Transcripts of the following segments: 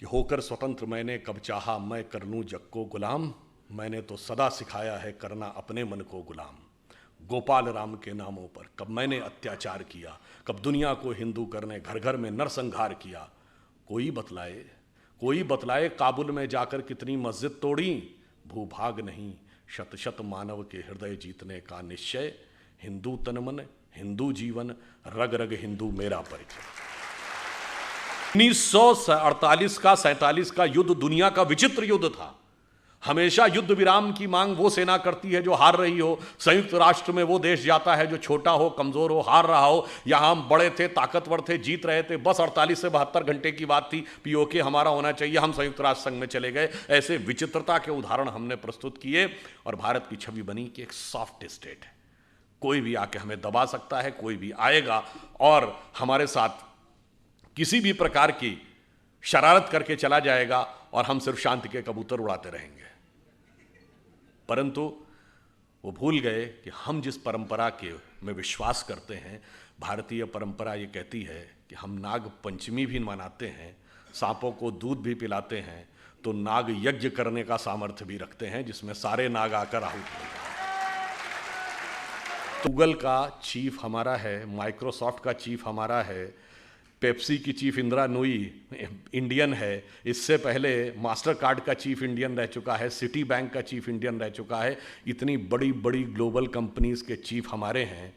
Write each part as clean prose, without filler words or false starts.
कि होकर स्वतंत्र मैंने कब चाहा मैं कर लूं जग को गुलाम, मैंने तो सदा सिखाया है करना अपने मन को गुलाम। गोपाल राम के नामों पर कब मैंने अत्याचार किया, कब दुनिया को हिंदू करने घर घर में नरसंहार किया। कोई बतलाए काबुल में जाकर कितनी मस्जिद तोड़ी। भूभाग नहीं शत शत मानव के हृदय जीतने का निश्चय। हिंदू तन मन हिंदू जीवन रग रग हिंदू मेरा परिचय। 1948 का 47 का युद्ध दुनिया का विचित्र युद्ध था। हमेशा युद्ध विराम की मांग वो सेना करती है जो हार रही हो। संयुक्त राष्ट्र में वो देश जाता है जो छोटा हो, कमजोर हो, हार रहा हो। यहां हम बड़े थे, ताकतवर थे, जीत रहे थे, बस 48 से 72 घंटे की बात थी, पीओके हमारा होना चाहिए, हम संयुक्त राष्ट्र संघ में चले गए। ऐसे विचित्रता के उदाहरण हमने प्रस्तुत किए और भारत की छवि बनी कि एक सॉफ्ट स्टेट है, कोई भी आके हमें दबा सकता है, कोई भी आएगा और हमारे साथ किसी भी प्रकार की शरारत करके चला जाएगा और हम सिर्फ शांति के कबूतर उड़ाते रहेंगे। परंतु वो भूल गए कि हम जिस परंपरा के में विश्वास करते हैं, भारतीय परंपरा ये कहती है कि हम नाग पंचमी भी मनाते हैं, सांपों को दूध भी पिलाते हैं, तो नाग यज्ञ करने का सामर्थ्य भी रखते हैं जिसमें सारे नाग आकर आहुत हो जाए। गूगल का चीफ हमारा है, माइक्रोसॉफ्ट का चीफ हमारा है, पेप्सी की चीफ इंदिरा नूई इंडियन है, इससे पहले मास्टर कार्ड का चीफ इंडियन रह चुका है, सिटी बैंक का चीफ इंडियन रह चुका है। इतनी बड़ी बड़ी ग्लोबल कंपनीज के चीफ हमारे हैं।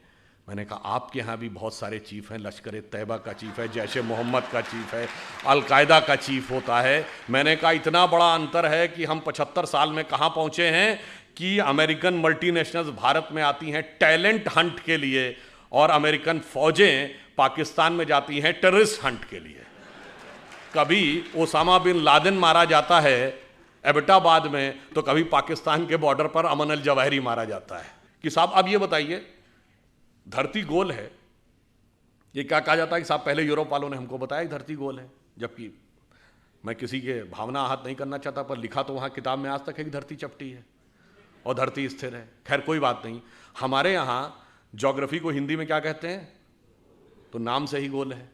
मैंने कहा आपके यहाँ भी बहुत सारे चीफ हैं, लश्कर तैयबा का चीफ है, जैश ए मोहम्मद का चीफ है, अलकायदा का चीफ होता है। मैंने कहा इतना बड़ा अंतर है कि हम 75 साल में कहाँ पहुँचे हैं कि अमेरिकन मल्टीनेशनल्स भारत में आती हैं टैलेंट हंट के लिए और अमेरिकन फौजें पाकिस्तान में जाती हैं टेररिस्ट हंट के लिए। कभी ओसामा बिन लादेन मारा जाता है एबटाबाद में, तो कभी पाकिस्तान के बॉर्डर पर अमन अल जवाहिरी मारा जाता है। कि साहब अब ये बताइए, धरती गोल है, ये क्या कहा जाता है कि साहब पहले यूरोप वालों ने हमको बताया कि धरती गोल है, जबकि मैं किसी के भावना आहत नहीं करना चाहता, पर लिखा तो वहाँ किताब में आज तक है कि धरती चपटी है और धरती स्थिर है। खैर कोई बात नहीं। हमारे यहाँ ज्योग्राफी को हिंदी में क्या कहते हैं, तो नाम से ही गोल है,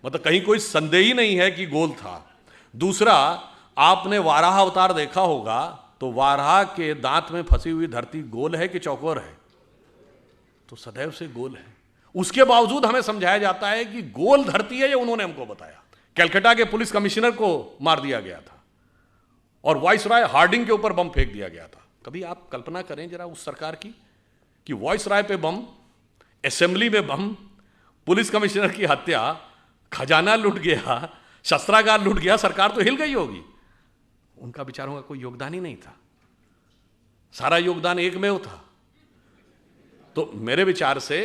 मतलब कहीं कोई संदेह ही नहीं है कि गोल था। दूसरा, आपने वाराह अवतार देखा होगा, तो वाराह के दांत में फंसी हुई धरती गोल है कि चौकोर है, तो सदैव से गोल है। उसके बावजूद हमें समझाया जाता है कि गोल धरती है, ये उन्होंने हमको बताया। कलकत्ता के पुलिस कमिश्नर को मार दिया गया था और वाइसराय हार्डिंग के ऊपर बम फेंक दिया गया था। कभी आप कल्पना करें जरा उस सरकार की कि वाइसराय पे बम, असेंबली में बम, पुलिस कमिश्नर की हत्या, खजाना लूट गया, शस्त्रागार लूट गया, सरकार तो हिल गई होगी। उनका बेचारों का कोई योगदान ही नहीं था, सारा योगदान एकमेव था। तो मेरे विचार से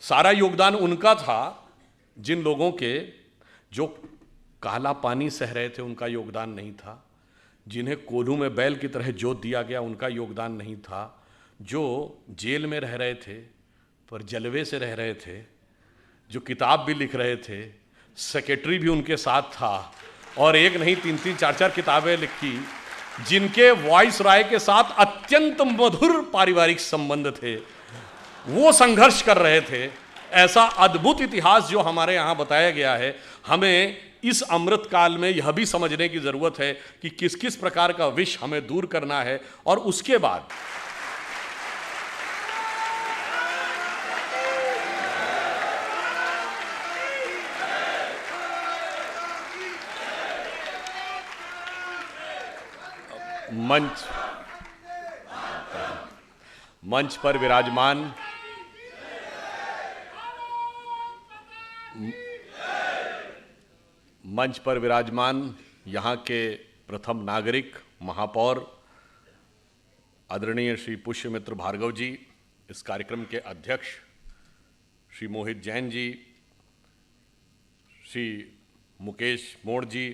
सारा योगदान उनका था। जिन लोगों के जो काला पानी सह रहे थे उनका योगदान नहीं था, जिन्हें कोल्हू में बैल की तरह जोत दिया गया उनका योगदान नहीं था, जो जेल में रह रहे थे पर जलवे से रह रहे थे, जो किताब भी लिख रहे थे, सेक्रेटरी भी उनके साथ था और एक नहीं 3-3 4-4 किताबें लिखी, जिनके वाइसराय के साथ अत्यंत मधुर पारिवारिक संबंध थे, वो संघर्ष कर रहे थे। ऐसा अद्भुत इतिहास जो हमारे यहाँ बताया गया है। हमें इस अमृत काल में यह भी समझने की जरूरत है कि किस किस प्रकार का विष हमें दूर करना है और उसके बाद मंच पर विराजमान यहाँ के प्रथम नागरिक महापौर आदरणीय श्री पुष्यमित्र भार्गव जी, इस कार्यक्रम के अध्यक्ष श्री मोहित जैन जी, श्री मुकेश मोड़ जी,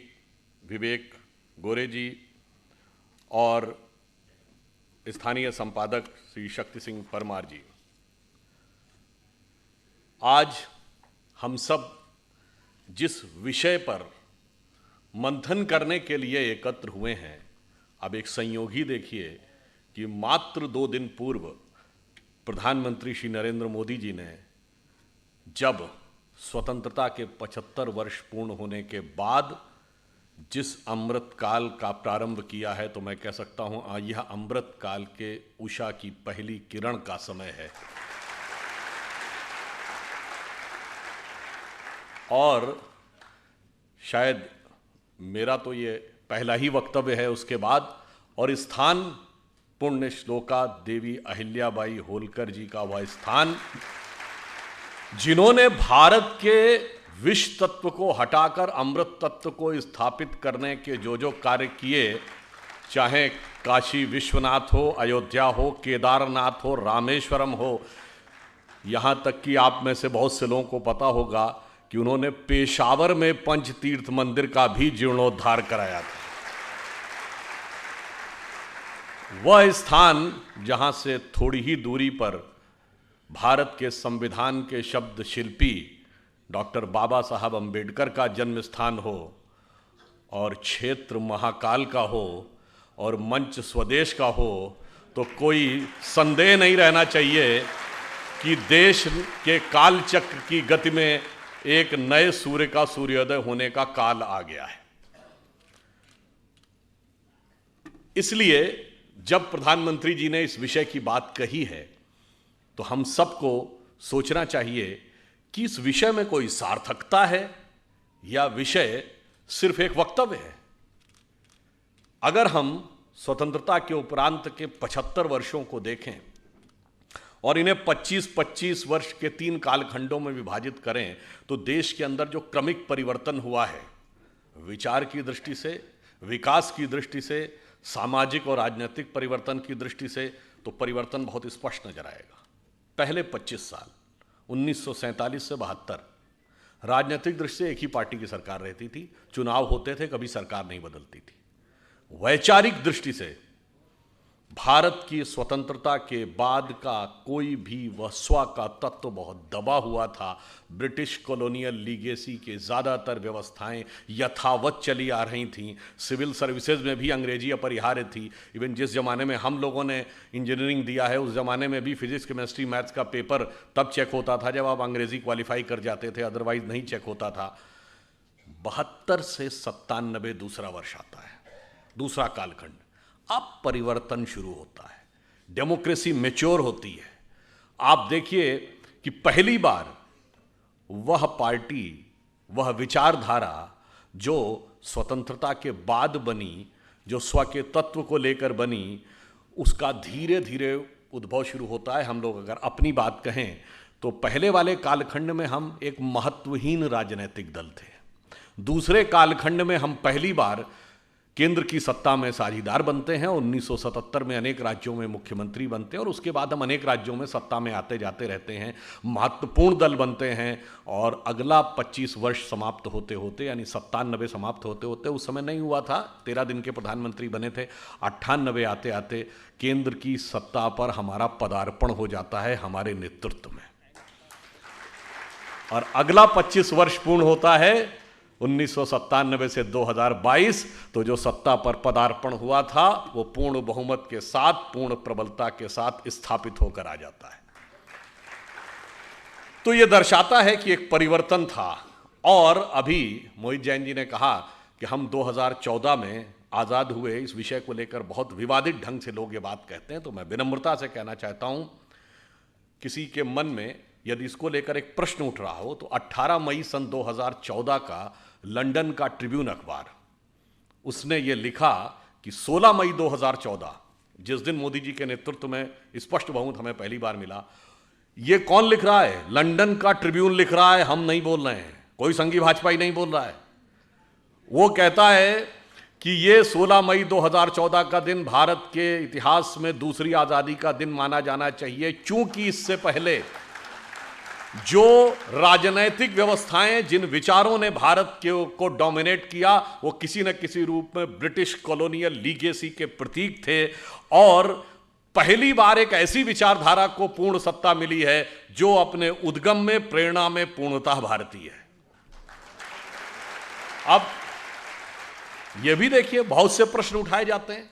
विवेक गोरे जी और स्थानीय संपादक श्री शक्ति सिंह परमार जी। आज हम सब जिस विषय पर मंथन करने के लिए एकत्र हुए हैं, अब एक संयोगी देखिए कि मात्र 2 दिन पूर्व प्रधानमंत्री श्री नरेंद्र मोदी जी ने जब स्वतंत्रता के 75 वर्ष पूर्ण होने के बाद जिस अमृत काल का प्रारंभ किया है तो मैं कह सकता हूं यह अमृत काल के उषा की पहली किरण का समय है। और शायद मेरा तो ये पहला ही वक्तव्य है उसके बाद, और स्थान पुण्य श्लोका देवी अहिल्याबाई होलकर जी का वह स्थान जिन्होंने भारत के विष तत्व को हटाकर अमृत तत्व को स्थापित करने के जो कार्य किए, चाहे काशी विश्वनाथ हो, अयोध्या हो, केदारनाथ हो, रामेश्वरम हो, यहां तक कि आप में से बहुत से लोगों को पता होगा कि उन्होंने पेशावर में पंच तीर्थ मंदिर का भी जीर्णोद्धार कराया था। वह स्थान जहां से थोड़ी ही दूरी पर भारत के संविधान के शब्द शिल्पी डॉक्टर बाबा साहब अंबेडकर का जन्म स्थान हो, और क्षेत्र महाकाल का हो, और मंच स्वदेश का हो, तो कोई संदेह नहीं रहना चाहिए कि देश के काल चक्र की गति में एक नए सूर्य का सूर्योदय होने का काल आ गया है। इसलिए जब प्रधानमंत्री जी ने इस विषय की बात कही है तो हम सबको सोचना चाहिए कि इस विषय में कोई सार्थकता है या विषय सिर्फ एक वक्तव्य है। अगर हम स्वतंत्रता के उपरांत के 75 वर्षों को देखें और इन्हें 25-25 वर्ष के 3 कालखंडों में विभाजित करें तो देश के अंदर जो क्रमिक परिवर्तन हुआ है, विचार की दृष्टि से, विकास की दृष्टि से, सामाजिक और राजनीतिक परिवर्तन की दृष्टि से, तो परिवर्तन बहुत स्पष्ट नजर आएगा। पहले 25 साल 1947 से 72 राजनीतिक दृष्टि से एक ही पार्टी की सरकार रहती थी, चुनाव होते थे, कभी सरकार नहीं बदलती थी। वैचारिक दृष्टि से भारत की स्वतंत्रता के बाद का कोई भी वस्वा का तत्व बहुत दबा हुआ था। ब्रिटिश कॉलोनियल लीगेसी के ज़्यादातर व्यवस्थाएं यथावत चली आ रही थीं। सिविल सर्विसेज में भी अंग्रेजी अपरिहार्य थी। इवन जिस ज़माने में हम लोगों ने इंजीनियरिंग दिया है उस ज़माने में भी फिजिक्स, केमिस्ट्री, मैथ्स का पेपर तब चेक होता था जब आप अंग्रेजी क्वालिफाई कर जाते थे, अदरवाइज नहीं चेक होता था। 72 से 97 दूसरा वर्ष आता है, दूसरा कालखंड। अब परिवर्तन शुरू होता है, डेमोक्रेसी मैच्योर होती है। आप देखिए कि पहली बार वह पार्टी, वह विचारधारा जो स्वतंत्रता के बाद बनी, जो स्व के तत्व को लेकर बनी, उसका धीरे धीरे उद्भव शुरू होता है। हम लोग अगर अपनी बात कहें तो पहले वाले कालखंड में हम एक महत्वहीन राजनीतिक दल थे। दूसरे कालखंड में हम पहली बार केंद्र की सत्ता में साझीदार बनते हैं। 1977 में अनेक राज्यों में मुख्यमंत्री बनते हैं और उसके बाद हम अनेक राज्यों में सत्ता में आते जाते रहते हैं, महत्वपूर्ण दल बनते हैं। और अगला 25 वर्ष समाप्त होते होते, यानी 97 समाप्त होते होते, उस समय नहीं हुआ था, 13 दिन के प्रधानमंत्री बने थे, 98 आते आते केंद्र की सत्ता पर हमारा पदार्पण हो जाता है हमारे नेतृत्व में। और अगला 25 वर्ष पूर्ण होता है 1997 से 2022। तो जो सत्ता पर पदार्पण हुआ था वो पूर्ण बहुमत के साथ, पूर्ण प्रबलता के साथ स्थापित होकर आ जाता है। तो ये दर्शाता है कि एक परिवर्तन था। और अभी मोहित जैन जी ने कहा कि हम 2014 में आजाद हुए, इस विषय को लेकर बहुत विवादित ढंग से लोग ये बात कहते हैं। तो मैं विनम्रता से कहना चाहता हूं, किसी के मन में यदि इसको लेकर एक प्रश्न उठ रहा हो तो 18 मई सन 2014 का लंदन का ट्रिब्यून अखबार, उसने ये लिखा कि 16 मई 2014, जिस दिन मोदी जी के नेतृत्व में स्पष्ट बहुमत हमें पहली बार मिला। ये कौन लिख रहा है? लंदन का ट्रिब्यून लिख रहा है, हम नहीं बोल रहे हैं, कोई संघी भाजपाई नहीं बोल रहा है। वो कहता है कि ये 16 मई 2014 का दिन भारत के इतिहास में दूसरी आजादी का दिन माना जाना चाहिए, क्योंकि इससे पहले जो राजनैतिक व्यवस्थाएं, जिन विचारों ने भारत को डोमिनेट किया, वो किसी न किसी रूप में ब्रिटिश कॉलोनियल लीगेसी के प्रतीक थे। और पहली बार एक ऐसी विचारधारा को पूर्ण सत्ता मिली है जो अपने उद्गम में, प्रेरणा में पूर्णतः भारतीय है। अब यह भी देखिए, बहुत से प्रश्न उठाए जाते हैं।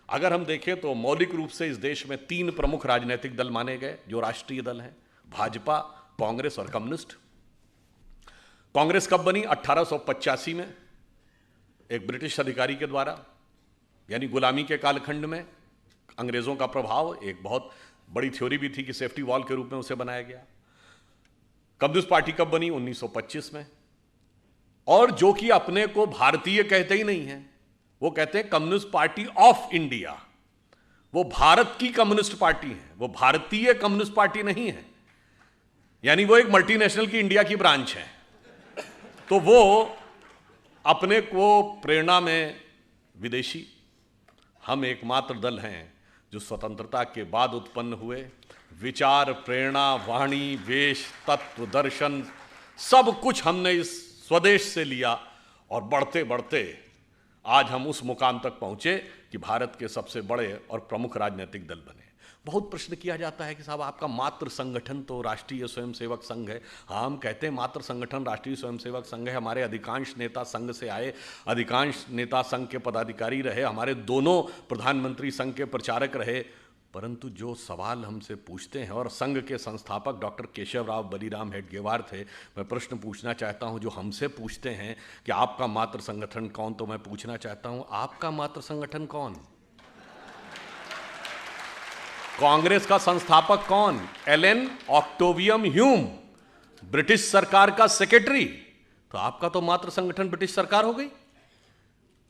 अगर हम देखें तो मौलिक रूप से इस देश में 3 प्रमुख राजनीतिक दल माने गए जो राष्ट्रीय दल हैं, भाजपा, कांग्रेस और कम्युनिस्ट। कांग्रेस कब बनी? 1885 में एक ब्रिटिश अधिकारी के द्वारा, यानी गुलामी के कालखंड में अंग्रेजों का प्रभाव, एक बहुत बड़ी थ्योरी भी थी कि सेफ्टी वॉल के रूप में उसे बनाया गया। कम्युनिस्ट पार्टी कब बनी? 1925 में। और जो कि अपने को भारतीय कहते ही नहीं है, वो कहते हैं कम्युनिस्ट पार्टी ऑफ इंडिया। वो भारत की कम्युनिस्ट पार्टी है, वो भारतीय कम्युनिस्ट पार्टी नहीं है, यानी वो एक मल्टीनेशनल की इंडिया की ब्रांच है। तो वो अपने को प्रेरणा में विदेशी, हम एकमात्र दल हैं जो स्वतंत्रता के बाद उत्पन्न हुए, विचार, प्रेरणा, वाणी, वेश, तत्व, दर्शन, सब कुछ हमने इस स्वदेश से लिया और बढ़ते बढ़ते आज हम उस मुकाम तक पहुंचे कि भारत के सबसे बड़े और प्रमुख राजनीतिक दल बने। बहुत प्रश्न किया जाता है कि साहब आपका मातृ संगठन तो राष्ट्रीय स्वयंसेवक संघ है। हाँ, हम कहते हैं मातृ संगठन राष्ट्रीय स्वयंसेवक संघ है। हमारे अधिकांश नेता संघ से आए, अधिकांश नेता संघ के पदाधिकारी रहे, हमारे दोनों प्रधानमंत्री संघ के प्रचारक रहे। परंतु जो सवाल हमसे पूछते हैं, और संघ के संस्थापक डॉक्टर केशवराव बलीराम हेडगेवार थे, मैं प्रश्न पूछना चाहता हूं जो हमसे पूछते हैं कि आपका मातृ संगठन कौन, तो मैं पूछना चाहता हूं आपका मातृ संगठन कौन? कांग्रेस का संस्थापक कौन? एलन ऑक्टेवियम ह्यूम, ब्रिटिश सरकार का सेक्रेटरी। तो आपका तो मातृ संगठन ब्रिटिश सरकार हो गई।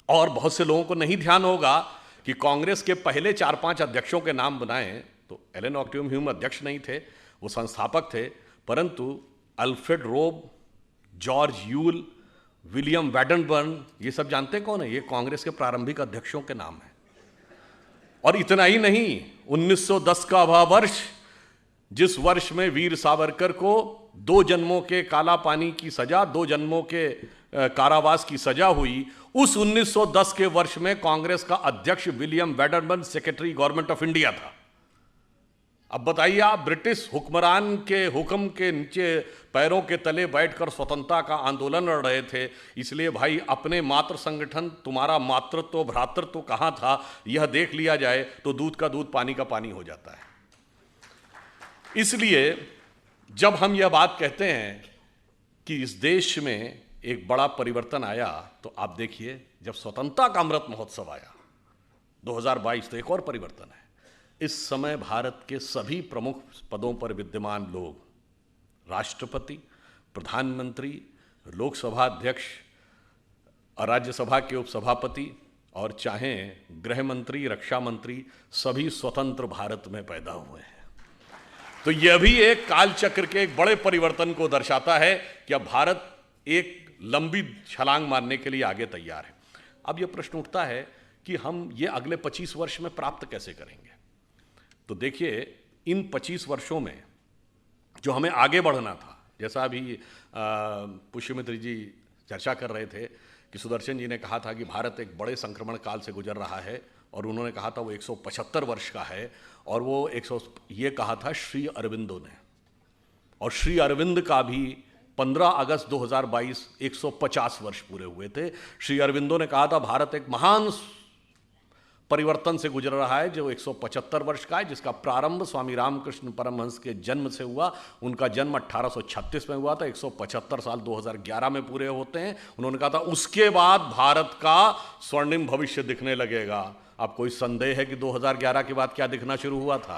और बहुत से लोगों को नहीं ध्यान होगा कि कांग्रेस के पहले 4-5 अध्यक्षों के नाम बनाए तो एलन ऑक्टेवियम ह्यूम अध्यक्ष नहीं थे, वो संस्थापक थे। परंतु अल्फ्रेड रोब, जॉर्ज यूल, विलियम वैडनबर्न, ये सब जानते कौन है? ये कांग्रेस के प्रारंभिक अध्यक्षों के नाम है। और इतना ही नहीं, 1910 का वह वर्ष जिस वर्ष में वीर सावरकर को 2 जन्मों के काला पानी की सजा, 2 जन्मों के कारावास की सजा हुई, उस 1910 के वर्ष में कांग्रेस का अध्यक्ष William Wedderburn secretary government of India था। अब बताइए, आप ब्रिटिश हुक्मरान के हुक्म के नीचे पैरों के तले बैठकर स्वतंत्रता का आंदोलन लड़ रहे थे। इसलिए भाई, अपने मातृ संगठन, तुम्हारा मातृत्व भ्रातृत्व कहां था, यह देख लिया जाए तो दूध का दूध पानी का पानी हो जाता है। इसलिए जब हम यह बात कहते हैं कि इस देश में एक बड़ा परिवर्तन आया, तो आप देखिए, जब स्वतंत्रता का अमृत महोत्सव आया 2022, तो एक और परिवर्तन है। इस समय भारत के सभी प्रमुख पदों पर विद्यमान लोग, राष्ट्रपति, प्रधानमंत्री, लोकसभा अध्यक्ष और राज्यसभा के उपसभापति, और चाहें गृह मंत्री, रक्षा मंत्री, सभी स्वतंत्र भारत में पैदा हुए हैं। तो यह भी एक कालचक्र के एक बड़े परिवर्तन को दर्शाता है कि अब भारत एक लंबी छलांग मारने के लिए आगे तैयार है। अब यह प्रश्न उठता है कि हम ये अगले 25 वर्ष में प्राप्त कैसे करेंगे? तो देखिए, इन 25 वर्षों में जो हमें आगे बढ़ना था, जैसा अभी पुष्यमित्र जी चर्चा कर रहे थे कि सुदर्शन जी ने कहा था कि भारत एक बड़े संक्रमण काल से गुजर रहा है, और उन्होंने कहा था वो 175 वर्ष का है, और वो ये कहा था श्री अरविंदो ने। और श्री अरविंद का भी 15 अगस्त 2022 150 वर्ष पूरे हुए थे। श्री अरविंदो ने कहा था भारत एक महान परिवर्तन से गुजर रहा है जो 175 वर्ष का है, जिसका प्रारंभ स्वामी रामकृष्ण परमहंस के जन्म से हुआ। उनका जन्म 1836 में हुआ था, 175 साल 2011 में पूरे होते हैं। उन्होंने कहा था उसके बाद भारत का स्वर्णिम भविष्य दिखने लगेगा। अब कोई संदेह है कि 2011 के बाद क्या दिखना शुरू हुआ था?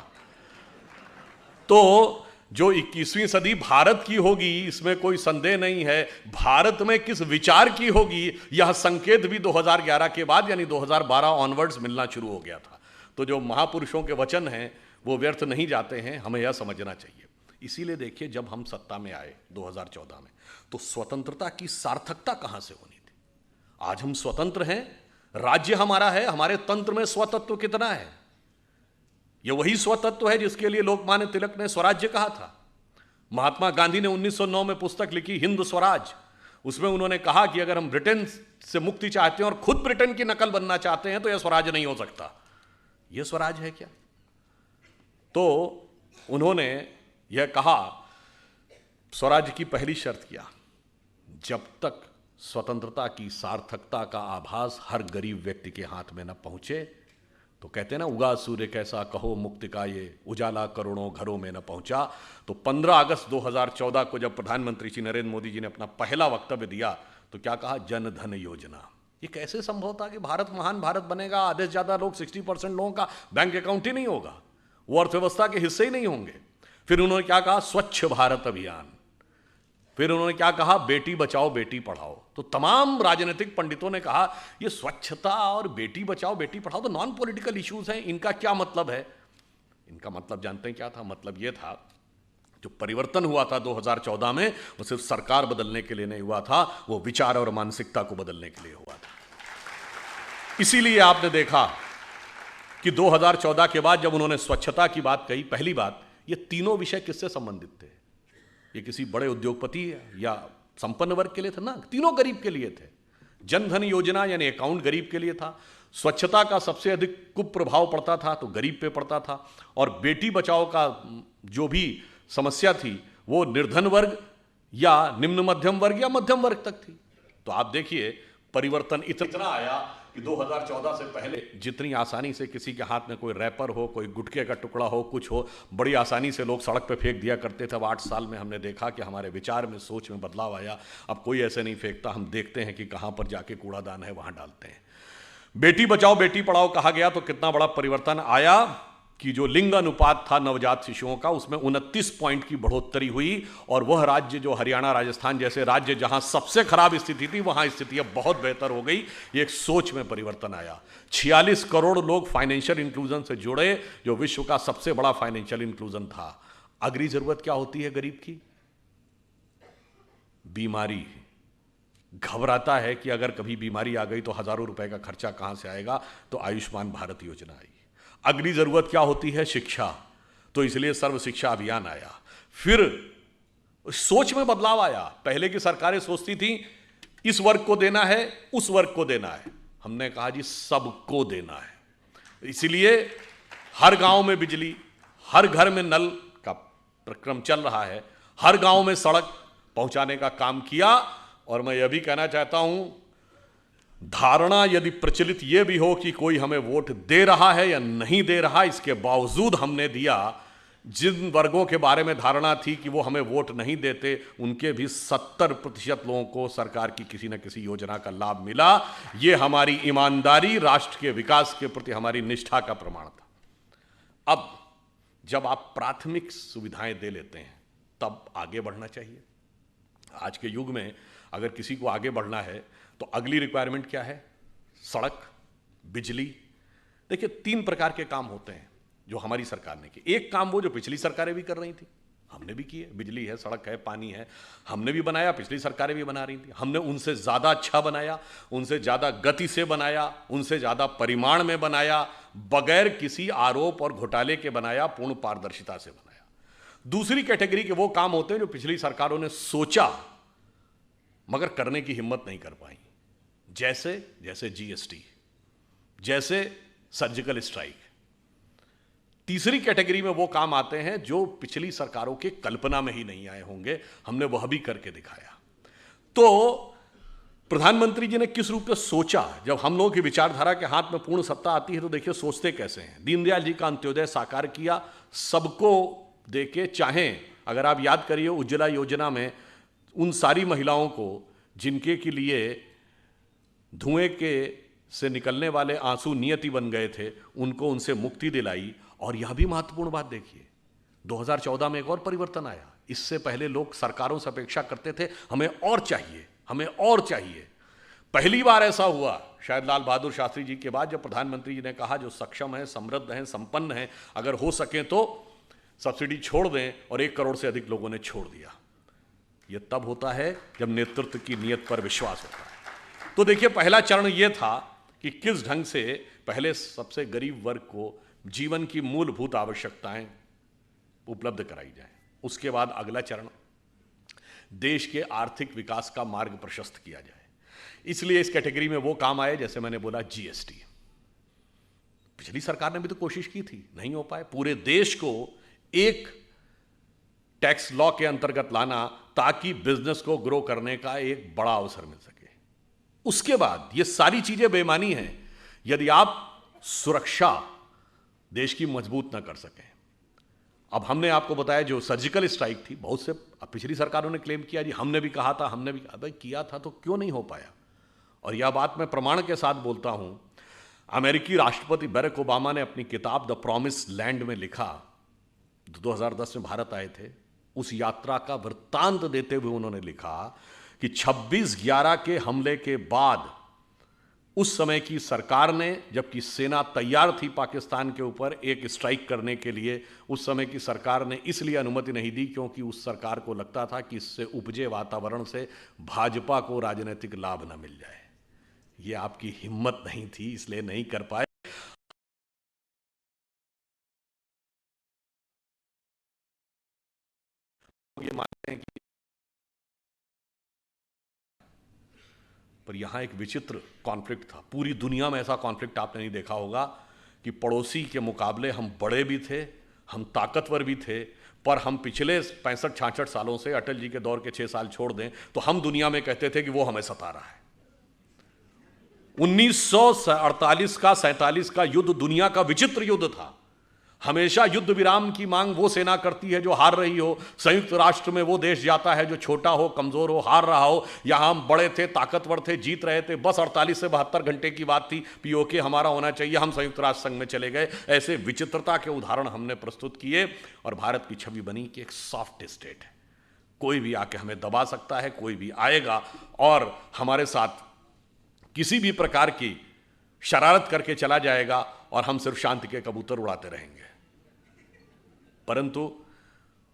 तो जो 21वीं सदी भारत की होगी, इसमें कोई संदेह नहीं है। भारत में किस विचार की होगी, यह संकेत भी 2011 के बाद यानी 2012 ऑनवर्ड्स मिलना शुरू हो गया था। तो जो महापुरुषों के वचन हैं वो व्यर्थ नहीं जाते हैं, हमें यह समझना चाहिए। इसीलिए देखिए, जब हम सत्ता में आए 2014 में, तो स्वतंत्रता की सार्थकता कहां से होनी थी? आज हम स्वतंत्र हैं, राज्य हमारा है, हमारे तंत्र में स्वतत्व कितना है? यह वही स्वतत्व है जिसके लिए लोकमान्य तिलक ने स्वराज्य कहा था। महात्मा गांधी ने 1909 में पुस्तक लिखी हिंद स्वराज। उसमें उन्होंने कहा कि अगर हम ब्रिटेन से मुक्ति चाहते हैं और खुद ब्रिटेन की नकल बनना चाहते हैं तो यह स्वराज नहीं हो सकता। यह स्वराज है क्या? तो उन्होंने यह कहा, स्वराज की पहली शर्त क्या, जब तक स्वतंत्रता की सार्थकता का आभास हर गरीब व्यक्ति के हाथ में न पहुंचे, तो कहते हैं ना, उगा सूर्य कैसा कहो मुक्ति का ये उजाला करोड़ों घरों में न पहुंचा। तो 15 अगस्त 2014 को जब प्रधानमंत्री श्री नरेंद्र मोदी जी ने अपना पहला वक्तव्य दिया तो क्या कहा? जन धन योजना। ये कैसे संभव था कि भारत महान भारत बनेगा, आधे से ज्यादा लोग 60% लोगों का बैंक अकाउंट ही नहीं होगा, वो अर्थव्यवस्था के हिस्से ही नहीं होंगे। फिर उन्होंने क्या कहा, स्वच्छ भारत अभियान। फिर उन्होंने क्या कहा, बेटी बचाओ बेटी पढ़ाओ। तो तमाम राजनीतिक पंडितों ने कहा ये स्वच्छता और बेटी बचाओ बेटी पढ़ाओ तो नॉन पॉलिटिकल इश्यूज हैं, इनका क्या मतलब है। इनका मतलब जानते हैं क्या था? मतलब यह था जो परिवर्तन हुआ था 2014 में, वो सिर्फ सरकार बदलने के लिए नहीं हुआ था, वो विचार और मानसिकता को बदलने के लिए हुआ था। इसीलिए आपने देखा कि 2014 के बाद जब उन्होंने स्वच्छता की बात कही, पहली बात, ये तीनों विषय किससे संबंधित थे? ये किसी बड़े उद्योगपति या संपन्न वर्ग के लिए थे ना, तीनों गरीब के लिए थे। जनधन योजना यानी अकाउंट गरीब के लिए था, स्वच्छता का सबसे अधिक कुप्रभाव पड़ता था तो गरीब पे पड़ता था, और बेटी बचाओ का जो भी समस्या थी वो निर्धन वर्ग या निम्न मध्यम वर्ग या मध्यम वर्ग तक थी। तो आप देखिए परिवर्तन इतना आया कि 2014 से पहले जितनी आसानी से किसी के हाथ में कोई रैपर हो, कोई गुटखे का टुकड़ा हो, कुछ हो, बड़ी आसानी से लोग सड़क पे फेंक दिया करते थे। अब 8 साल में हमने देखा कि हमारे विचार में, सोच में बदलाव आया। अब कोई ऐसे नहीं फेंकता, हम देखते हैं कि कहाँ पर जाके कूड़ादान है वहाँ डालते हैं। बेटी बचाओ बेटी पढ़ाओ कहा गया तो कितना बड़ा परिवर्तन आया कि जो लिंग अनुपात था नवजात शिशुओं का, उसमें 29 पॉइंट की बढ़ोतरी हुई। और वह राज्य जो हरियाणा, राजस्थान जैसे राज्य जहां सबसे खराब स्थिति थी, वहां स्थिति अब बहुत बेहतर हो गई। ये एक सोच में परिवर्तन आया। 46 करोड़ लोग फाइनेंशियल इंक्लूजन से जुड़े, जो विश्व का सबसे बड़ा फाइनेंशियल इंक्लूजन था। अगली जरूरत क्या होती है गरीब की? बीमारी। घबराता है कि अगर कभी बीमारी आ गई तो हजारों रुपए का खर्चा कहां से आएगा, तो आयुष्मान भारत योजना आई। अगली जरूरत क्या होती है? शिक्षा। तो इसलिए सर्व शिक्षा अभियान आया। फिर सोच में बदलाव आया। पहले की सरकारें सोचती थी इस वर्ग को देना है, उस वर्ग को देना है। हमने कहा जी सबको देना है। इसलिए हर गांव में बिजली, हर घर में नल का प्रक्रम चल रहा है, हर गांव में सड़क पहुंचाने का काम किया। और मैं यह भी कहना चाहता हूं, धारणा यदि प्रचलित यह भी हो कि कोई हमें वोट दे रहा है या नहीं दे रहा, इसके बावजूद हमने दिया। जिन वर्गों के बारे में धारणा थी कि वो हमें वोट नहीं देते, उनके भी 70% लोगों को सरकार की किसी न किसी योजना का लाभ मिला। यह हमारी ईमानदारी, राष्ट्र के विकास के प्रति हमारी निष्ठा का प्रमाण था। अब जब आप प्राथमिक सुविधाएं दे लेते हैं तब आगे बढ़ना चाहिए। आज के युग में अगर किसी को आगे बढ़ना है तो अगली रिक्वायरमेंट क्या है? सड़क, बिजली। देखिए 3 प्रकार के काम होते हैं जो हमारी सरकार ने किए। एक काम वो जो पिछली सरकारें भी कर रही थी, हमने भी किए। बिजली है, सड़क है, पानी है, हमने भी बनाया, पिछली सरकारें भी बना रही थी। हमने उनसे ज़्यादा अच्छा बनाया, उनसे ज़्यादा गति से बनाया, उनसे ज़्यादा परिमाण में बनाया, बगैर किसी आरोप और घोटाले के बनाया, पूर्ण पारदर्शिता से बनाया। दूसरी कैटेगरी के वो काम होते हैं जो पिछली सरकारों ने सोचा मगर करने की हिम्मत नहीं कर पाई, जैसे जीएसटी, जैसे सर्जिकल स्ट्राइक। तीसरी कैटेगरी में वो काम आते हैं जो पिछली सरकारों के कल्पना में ही नहीं आए होंगे, हमने वह भी करके दिखाया। तो प्रधानमंत्री जी ने किस रूप में सोचा? जब हम लोगों की विचारधारा के हाथ में पूर्ण सत्ता आती है तो देखिए सोचते कैसे हैं। दीनदयाल जी का अंत्योदय साकार किया, सबको देके। चाहें अगर आप याद करिए उज्ज्वला योजना में उन सारी महिलाओं को जिनके के लिए धुएं के से निकलने वाले आंसू नियति बन गए थे, उनको उनसे मुक्ति दिलाई। और यह भी महत्वपूर्ण बात देखिए, 2014 में एक और परिवर्तन आया। इससे पहले लोग सरकारों से अपेक्षा करते थे हमें और चाहिए, हमें और चाहिए। पहली बार ऐसा हुआ शायद लाल बहादुर शास्त्री जी के बाद, जब प्रधानमंत्री जी ने कहा जो सक्षम है, समृद्ध हैं, संपन्न हैं, अगर हो सके तो सब्सिडी छोड़ दें, और 1 करोड़ से अधिक लोगों ने छोड़ दिया। यह तब होता है जब नेतृत्व की नीयत पर विश्वास होता है। तो देखिए पहला चरण यह था कि किस ढंग से पहले सबसे गरीब वर्ग को जीवन की मूलभूत आवश्यकताएं उपलब्ध कराई जाए। उसके बाद अगला चरण देश के आर्थिक विकास का मार्ग प्रशस्त किया जाए। इसलिए इस कैटेगरी में वो काम आए, जैसे मैंने बोला जीएसटी। पिछली सरकार ने भी तो कोशिश की थी, नहीं हो पाए। पूरे देश को एक टैक्स लॉ के अंतर्गत लाना ताकि बिजनेस को ग्रो करने का एक बड़ा अवसर मिल सके। उसके बाद ये सारी चीजें बेमानी हैं यदि आप सुरक्षा देश की मजबूत ना कर सकें। अब हमने आपको बताया जो सर्जिकल स्ट्राइक थी, बहुत से पिछली सरकारों ने क्लेम किया जी हमने भी कहा था, हमने भी कहा, भाई किया था तो क्यों नहीं हो पाया? और यह बात मैं प्रमाण के साथ बोलता हूं। अमेरिकी राष्ट्रपति बराक ओबामा ने अपनी किताब द प्रॉमिस लैंड में लिखा, 2010 में भारत आए थे, उस यात्रा का वृत्तांत देते हुए उन्होंने लिखा कि 26/11 के हमले के बाद उस समय की सरकार ने, जबकि सेना तैयार थी पाकिस्तान के ऊपर एक स्ट्राइक करने के लिए, उस समय की सरकार ने इसलिए अनुमति नहीं दी क्योंकि उस सरकार को लगता था कि इससे उपजे वातावरण से भाजपा को राजनीतिक लाभ न मिल जाए। ये आपकी हिम्मत नहीं थी, इसलिए नहीं कर पाए। ये मानते हैं कि, पर यहां एक विचित्र कॉन्फ्लिक्ट था। पूरी दुनिया में ऐसा कॉन्फ्लिक्ट आपने नहीं देखा होगा कि पड़ोसी के मुकाबले हम बड़े भी थे, हम ताकतवर भी थे, पर हम पिछले 65-66 सालों से, अटल जी के दौर के 6 साल छोड़ दें तो हम दुनिया में कहते थे कि वो हमें सता रहा है। 1948 का 47 का युद्ध दुनिया का विचित्र युद्ध था। हमेशा युद्ध विराम की मांग वो सेना करती है जो हार रही हो, संयुक्त राष्ट्र में वो देश जाता है जो छोटा हो, कमजोर हो, हार रहा हो। यहां हम बड़े थे, ताकतवर थे, जीत रहे थे, बस 48 से 72 घंटे की बात थी, पीओके हमारा होना चाहिए, हम संयुक्त राष्ट्र संघ में चले गए। ऐसे विचित्रता के उदाहरण हमने प्रस्तुत किए और भारत की छवि बनी कि एक सॉफ्ट स्टेट है, कोई भी आके हमें दबा सकता है, कोई भी आएगा और हमारे साथ किसी भी प्रकार की शरारत करके चला जाएगा और हम सिर्फ शांति के कबूतर उड़ाते रहेंगे। परंतु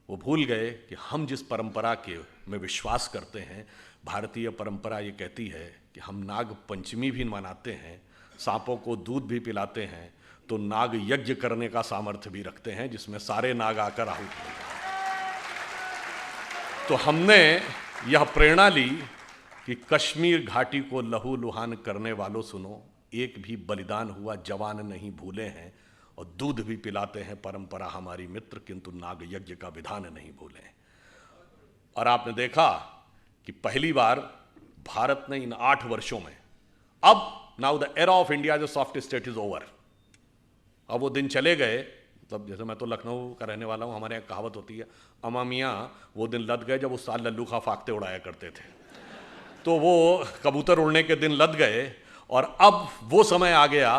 वो भूल गए कि हम जिस परंपरा के में विश्वास करते हैं, भारतीय परंपरा ये कहती है कि हम नाग पंचमी भी मनाते हैं, सांपों को दूध भी पिलाते हैं, तो नाग यज्ञ करने का सामर्थ्य भी रखते हैं जिसमें सारे नाग आकर आहुति देंगे। तो हमने यह प्रेरणा ली कि कश्मीर घाटी को लहू लुहान करने वालों सुनो, एक भी बलिदान हुआ जवान नहीं भूले हैं, और दूध भी पिलाते हैं परंपरा हमारी मित्र, किंतु नाग यज्ञ का विधान नहीं भूले। और आपने देखा कि पहली बार भारत ने इन 8 वर्षों में, अब now the era of India जो सॉफ्ट स्टेट इज ओवर, अब वो दिन चले गए। मतलब जैसे मैं तो लखनऊ का रहने वाला हूं, हमारे यहाँ कहावत होती है, अमा मियाँ वो दिन लद गए जब उस साल लल्लू खा फाकते उड़ाया करते थे। तो वो कबूतर उड़ने के दिन लद गए और अब वो समय आ गया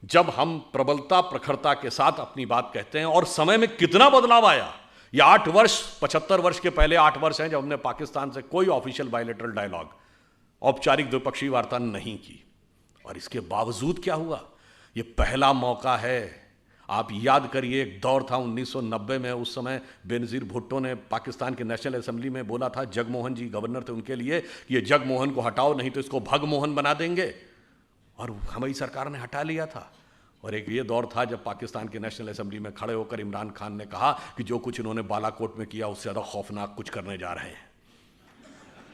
जब हम प्रबलता प्रखरता के साथ अपनी बात कहते हैं। और समय में कितना बदलाव आया। ये 8 वर्ष, 75 वर्ष के पहले 8 वर्ष हैं जब हमने पाकिस्तान से कोई ऑफिशियल बायलैटरल डायलॉग, औपचारिक द्विपक्षीय वार्ता नहीं की। और इसके बावजूद क्या हुआ, ये पहला मौका है। आप याद करिए, एक दौर था 1990 में, उस समय बेनज़ीर भुट्टो ने पाकिस्तान के नेशनल असेंबली में बोला था, जगमोहन जी गवर्नर थे उनके लिए, कि ये जगमोहन को हटाओ नहीं तो इसको भगमोहन बना देंगे। और हमारी सरकार ने हटा लिया था। और एक ये दौर था जब पाकिस्तान के नेशनल असेंबली में खड़े होकर इमरान खान ने कहा कि जो कुछ इन्होंने बालाकोट में किया उससे ज़्यादा खौफनाक कुछ करने जा रहे हैं।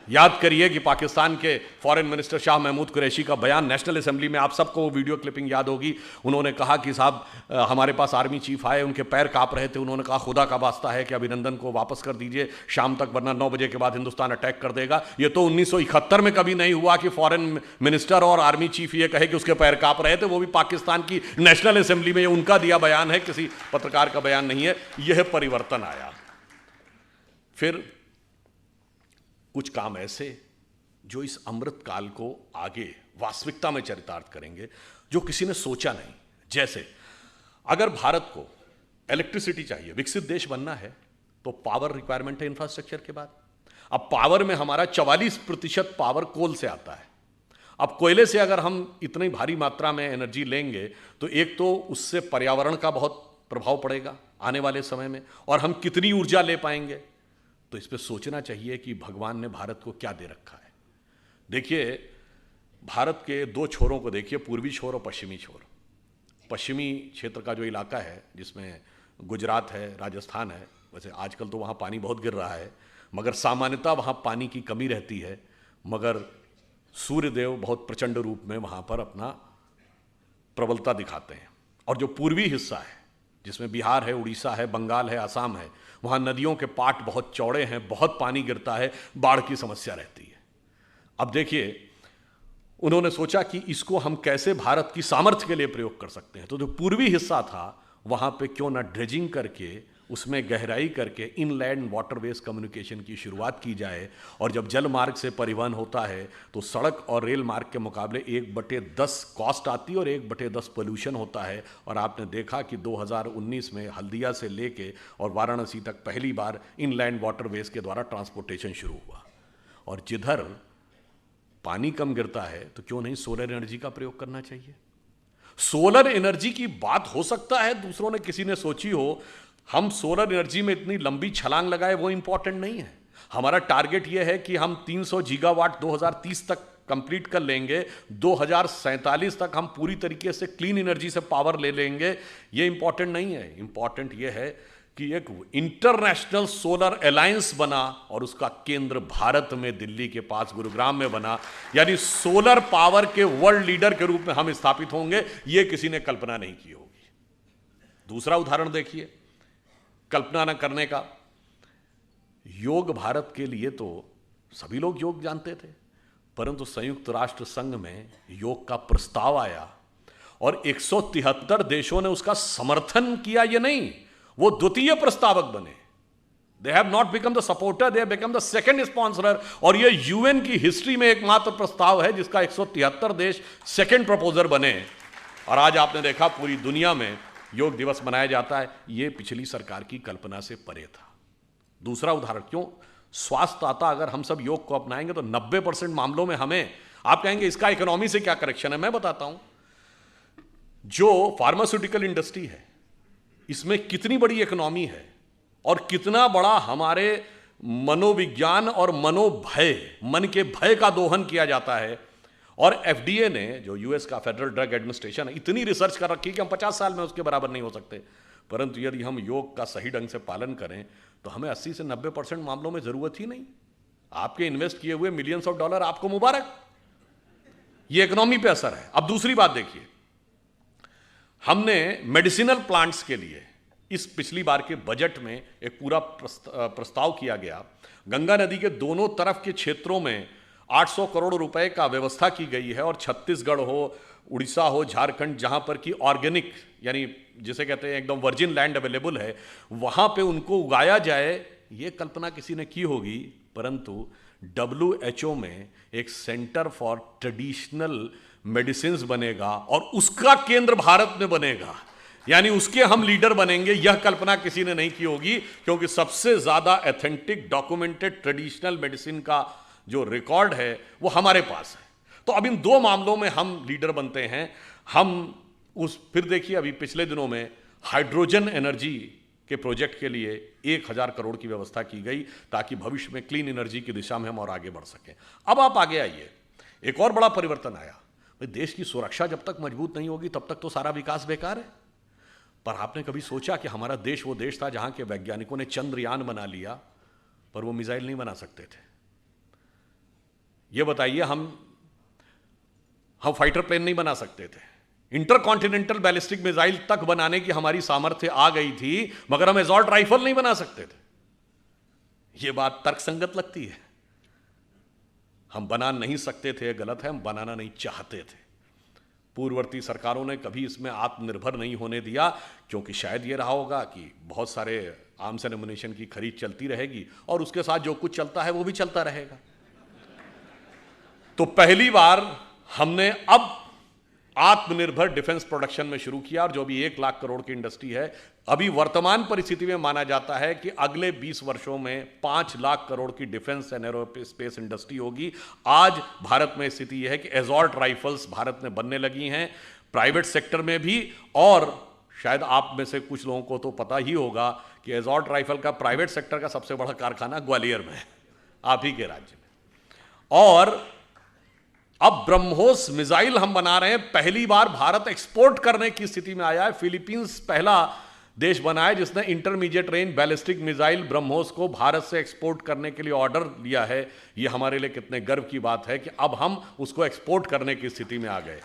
याद करिए कि पाकिस्तान के फॉरेन मिनिस्टर शाह महमूद कुरैशी का बयान नेशनल असेंबली में, आप सबको वो वीडियो क्लिपिंग याद होगी। उन्होंने कहा कि साहब हमारे पास आर्मी चीफ आए, उनके पैर कांप रहे थे, उन्होंने कहा खुदा का वास्ता है कि अभिनंदन को वापस कर दीजिए शाम तक, वरना 9 बजे के बाद हिंदुस्तान अटैक कर देगा। ये तो 1971 में कभी नहीं हुआ कि फॉरेन मिनिस्टर और आर्मी चीफ ये कहे कि उसके पैर कांप रहे थे, वो भी पाकिस्तान की नेशनल असेंबली में। उनका दिया बयान है, किसी पत्रकार का बयान नहीं है। यह परिवर्तन आया। फिर कुछ काम ऐसे जो इस अमृत काल को आगे वास्तविकता में चरितार्थ करेंगे, जो किसी ने सोचा नहीं। जैसे अगर भारत को इलेक्ट्रिसिटी चाहिए, विकसित देश बनना है, तो पावर रिक्वायरमेंट है इंफ्रास्ट्रक्चर के बाद। अब पावर में हमारा 44% पावर कोल से आता है। अब कोयले से अगर हम इतनी भारी मात्रा में एनर्जी लेंगे तो एक तो उससे पर्यावरण का बहुत प्रभाव पड़ेगा आने वाले समय में, और हम कितनी ऊर्जा ले पाएंगे। तो इस पर सोचना चाहिए कि भगवान ने भारत को क्या दे रखा है। देखिए, भारत के 2 छोरों को देखिए, पूर्वी छोर और पश्चिमी छोर। पश्चिमी क्षेत्र का जो इलाका है, जिसमें गुजरात है, राजस्थान है, वैसे आजकल तो वहाँ पानी बहुत गिर रहा है, मगर सामान्यतः वहाँ पानी की कमी रहती है, मगर सूर्यदेव बहुत प्रचंड रूप में वहाँ पर अपना प्रबलता दिखाते हैं। और जो पूर्वी हिस्सा है, जिसमें बिहार है, उड़ीसा है, बंगाल है, असम है, वहाँ नदियों के पाट बहुत चौड़े हैं, बहुत पानी गिरता है, बाढ़ की समस्या रहती है। अब देखिए, उन्होंने सोचा कि इसको हम कैसे भारत की सामर्थ्य के लिए प्रयोग कर सकते हैं। तो जो पूर्वी हिस्सा था, वहाँ पे क्यों ना ड्रेजिंग करके उसमें गहराई करके इनलैंड वाटरवेज कम्युनिकेशन की शुरुआत की जाए, और जब जल मार्ग से परिवहन होता है तो सड़क और रेल मार्ग के मुकाबले 1/10 कॉस्ट आती है और 1/10 पोल्यूशन होता है। और आपने देखा कि 2019 में हल्दिया से लेके और वाराणसी तक पहली बार इनलैंड वाटरवेज के द्वारा ट्रांसपोर्टेशन शुरू हुआ। और जिधर पानी कम गिरता है तो क्यों नहीं सोलर एनर्जी का प्रयोग करना चाहिए। सोलर एनर्जी की बात हो सकता है दूसरों ने, किसी ने सोची हो, हम सोलर एनर्जी में इतनी लंबी छलांग लगाए वो इंपॉर्टेंट नहीं है। हमारा टारगेट ये है कि हम 300 गीगावाट 2030 तक कंप्लीट कर लेंगे, 2047 तक हम पूरी तरीके से क्लीन एनर्जी से पावर ले लेंगे। ये इंपॉर्टेंट नहीं है। इंपॉर्टेंट ये है कि एक इंटरनेशनल सोलर अलायंस बना और उसका केंद्र भारत में दिल्ली के पास गुरुग्राम में बना, यानी सोलर पावर के वर्ल्ड लीडर के रूप में हम स्थापित होंगे। यह किसी ने कल्पना नहीं की होगी। दूसरा उदाहरण देखिए कल्पना न करने का। योग भारत के लिए तो सभी लोग योग जानते थे, परंतु संयुक्त राष्ट्र संघ में योग का प्रस्ताव आया और 173 देशों ने उसका समर्थन किया। ये नहीं, वो द्वितीय प्रस्तावक बने। They have not become the supporter, they have become the second sponsorer. और ये यूएन की हिस्ट्री में एकमात्र प्रस्ताव है जिसका 173 देश सेकंड प्रपोजर बने। और आज आपने देखा पूरी दुनिया में योग दिवस मनाया जाता है। ये पिछली सरकार की कल्पना से परे था। दूसरा उदाहरण, क्यों स्वास्थ्य आता, अगर हम सब योग को अपनाएंगे तो 90% मामलों में हमें, आप कहेंगे इसका इकोनॉमी से क्या कनेक्शन है, मैं बताता हूं। जो फार्मास्यूटिकल इंडस्ट्री है इसमें कितनी बड़ी इकोनॉमी है और कितना बड़ा हमारे मनोविज्ञान और मनोभय, मन के भय का दोहन किया जाता है। और एफडीए ने, जो यूएस का फेडरल ड्रग एडमिनिस्ट्रेशन है, इतनी रिसर्च कर रखी कि हम 50 साल में उसके बराबर नहीं हो सकते। परंतु यदि हम योग का सही ढंग से पालन करें तो हमें 80 से 90% मामलों में जरूरत ही नहीं। आपके इन्वेस्ट किए हुए मिलियंस ऑफ डॉलर आपको मुबारक। ये इकोनॉमी पे असर है। अब दूसरी बात देखिए, हमने मेडिसिनल प्लांट्स के लिए इस पिछली बार के बजट में एक पूरा प्रस्ताव किया गया। गंगा नदी के दोनों तरफ के क्षेत्रों में 800 करोड़ रुपए का व्यवस्था की गई है। और छत्तीसगढ़ हो, उड़ीसा हो, झारखंड, जहां पर कि ऑर्गेनिक, यानी जिसे कहते हैं एकदम वर्जिन लैंड अवेलेबल है, वहां पे उनको उगाया जाए। ये कल्पना किसी ने की होगी, परंतु WHO में एक सेंटर फॉर ट्रेडिशनल मेडिसिन बनेगा और उसका केंद्र भारत में बनेगा, यानी उसके हम लीडर बनेंगे। यह कल्पना किसी ने नहीं की होगी, क्योंकि सबसे ज्यादा ऑथेंटिक डॉक्यूमेंटेड ट्रेडिशनल मेडिसिन का जो रिकॉर्ड है वो हमारे पास है। तो अब इन दो मामलों में हम लीडर बनते हैं। फिर देखिए, अभी पिछले दिनों में हाइड्रोजन एनर्जी के प्रोजेक्ट के लिए 1000 करोड़ की व्यवस्था की गई ताकि भविष्य में क्लीन एनर्जी की दिशा में हम और आगे बढ़ सकें। अब आप आगे आइए, एक और बड़ा परिवर्तन आया। देश की सुरक्षा जब तक मजबूत नहीं होगी तब तक तो सारा विकास बेकार है। पर आपने कभी सोचा कि हमारा देश वो देश था जहां के वैज्ञानिकों ने चंद्रयान बना लिया, पर वो मिसाइल नहीं बना सकते थे। ये बताइए, हम फाइटर प्लेन नहीं बना सकते थे। इंटरकॉन्टिनेंटल बैलिस्टिक मिसाइल तक बनाने की हमारी सामर्थ्य आ गई थी, मगर हम असॉल्ट राइफल नहीं बना सकते थे। यह बात तर्कसंगत लगती है। हम बना नहीं सकते थे, गलत है, हम बनाना नहीं चाहते थे। पूर्ववर्ती सरकारों ने कभी इसमें आत्मनिर्भर नहीं होने दिया, क्योंकि शायद ये रहा होगा कि बहुत सारे आर्म्स एंड एमुनिशन की खरीद चलती रहेगी और उसके साथ जो कुछ चलता है वो भी चलता रहेगा। तो पहली बार हमने अब आत्मनिर्भर डिफेंस प्रोडक्शन में शुरू किया, और जो भी 1 लाख करोड़ की इंडस्ट्री है, अभी वर्तमान परिस्थिति में माना जाता है कि अगले 20 वर्षों में 5 लाख करोड़ की डिफेंस एंड एरोस्पेस इंडस्ट्री होगी। आज भारत में स्थिति यह है कि असॉल्ट राइफल्स भारत में बनने लगी हैं, प्राइवेट सेक्टर में भी। और शायद आप में से कुछ लोगों को तो पता ही होगा कि असॉल्ट राइफल का प्राइवेट सेक्टर का सबसे बड़ा कारखाना ग्वालियर में है, आप ही के राज्य में। और अब ब्रह्मोस मिसाइल हम बना रहे हैं। पहली बार भारत एक्सपोर्ट करने की स्थिति में आया है। फिलीपींस पहला देश बना है जिसने intermediate range ballistic missile BrahMos को भारत से एक्सपोर्ट करने के लिए ऑर्डर लिया है। यह हमारे लिए कितने गर्व की बात है कि अब हम उसको एक्सपोर्ट करने की स्थिति में आ गए।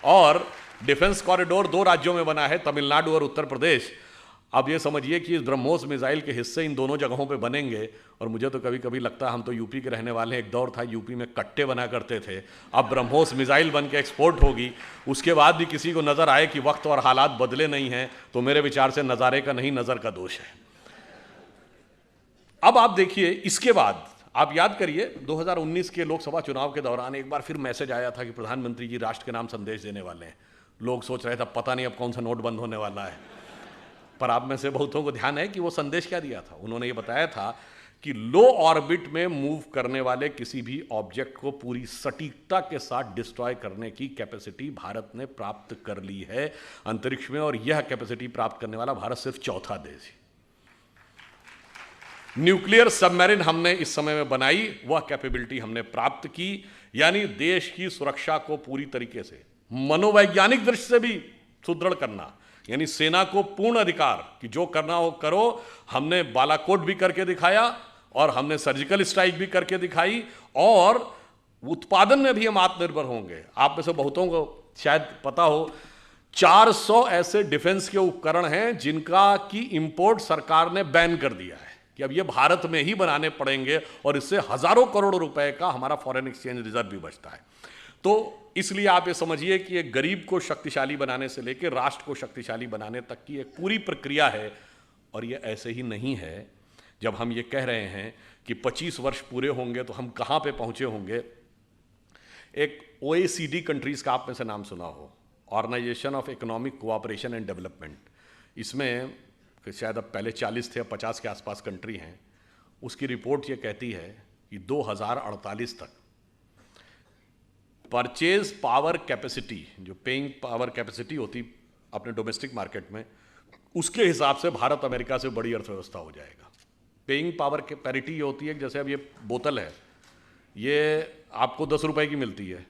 और डिफेंस कॉरिडोर 2 राज्यों में बना है, तमिलनाडु और उत्तर प्रदेश। अब ये समझिए कि इस ब्रह्मोस मिसाइल के हिस्से इन दोनों जगहों पे बनेंगे। और मुझे तो कभी कभी लगता है, हम तो यूपी के रहने वाले हैं, एक दौर था यूपी में कट्टे बना करते थे, अब ब्रह्मोस मिसाइल बन के एक्सपोर्ट होगी। उसके बाद भी किसी को नज़र आए कि वक्त और हालात बदले नहीं हैं, तो मेरे विचार से नज़ारे का नहीं, नज़र का दोष है। अब आप देखिए, इसके बाद आप याद करिए 2019 के लोकसभा चुनाव के दौरान एक बार फिर मैसेज आया था कि प्रधानमंत्री जी राष्ट्र के नाम संदेश देने वाले हैं। लोग सोच रहे थे पता नहीं अब कौन सा नोट बंद होने वाला है। पर आप में से बहुतों को ध्यान है कि वो संदेश क्या दिया था। उन्होंने ये बताया था कि लो ऑर्बिट में मूव करने वाले किसी भी ऑब्जेक्ट को पूरी सटीकता के साथ डिस्ट्रॉय करने की कैपेसिटी भारत ने प्राप्त कर ली है अंतरिक्ष में, और यह कैपेसिटी प्राप्त करने वाला भारत सिर्फ चौथा देश है। न्यूक्लियर सबमरीन हमने इस समय में बनाई, वह कैपेबिलिटी हमने प्राप्त की, यानी देश की सुरक्षा को पूरी तरीके से मनोवैज्ञानिक दृष्टि से भी सुदृढ़ करना, यानी सेना को पूर्ण अधिकार कि जो करना हो करो। हमने बालाकोट भी करके दिखाया और हमने सर्जिकल स्ट्राइक भी करके दिखाई, और उत्पादन में भी हम आत्मनिर्भर होंगे। आप में से बहुतों को शायद पता हो 400 ऐसे डिफेंस के उपकरण हैं जिनका की इंपोर्ट सरकार ने बैन कर दिया है कि अब ये भारत में ही बनाने पड़ेंगे, और इससे हजारों करोड़ रुपए का हमारा फॉरेन एक्सचेंज रिजर्व भी बचता है। तो इसलिए आप ये समझिए कि एक गरीब को शक्तिशाली बनाने से लेकर राष्ट्र को शक्तिशाली बनाने तक की एक पूरी प्रक्रिया है। और ये ऐसे ही नहीं है। जब हम ये कह रहे हैं कि 25 वर्ष पूरे होंगे तो हम कहाँ पे पहुँचे होंगे। एक OECD कंट्रीज़ का आप में से नाम सुना हो, organisation of economic cooperation and development. इसमें शायद अब पहले 40 थे, अब 50 के आसपास कंट्री हैं। उसकी रिपोर्ट ये कहती है कि 2048 तक परचेज पावर कैपेसिटी, जो पेइंग पावर कैपेसिटी होती अपने डोमेस्टिक मार्केट में, उसके हिसाब से भारत अमेरिका से बड़ी अर्थव्यवस्था हो जाएगा। पेइंग पावर के पैरिटी ये होती है कि जैसे अब ये बोतल है, ये आपको 10 रुपए की मिलती है।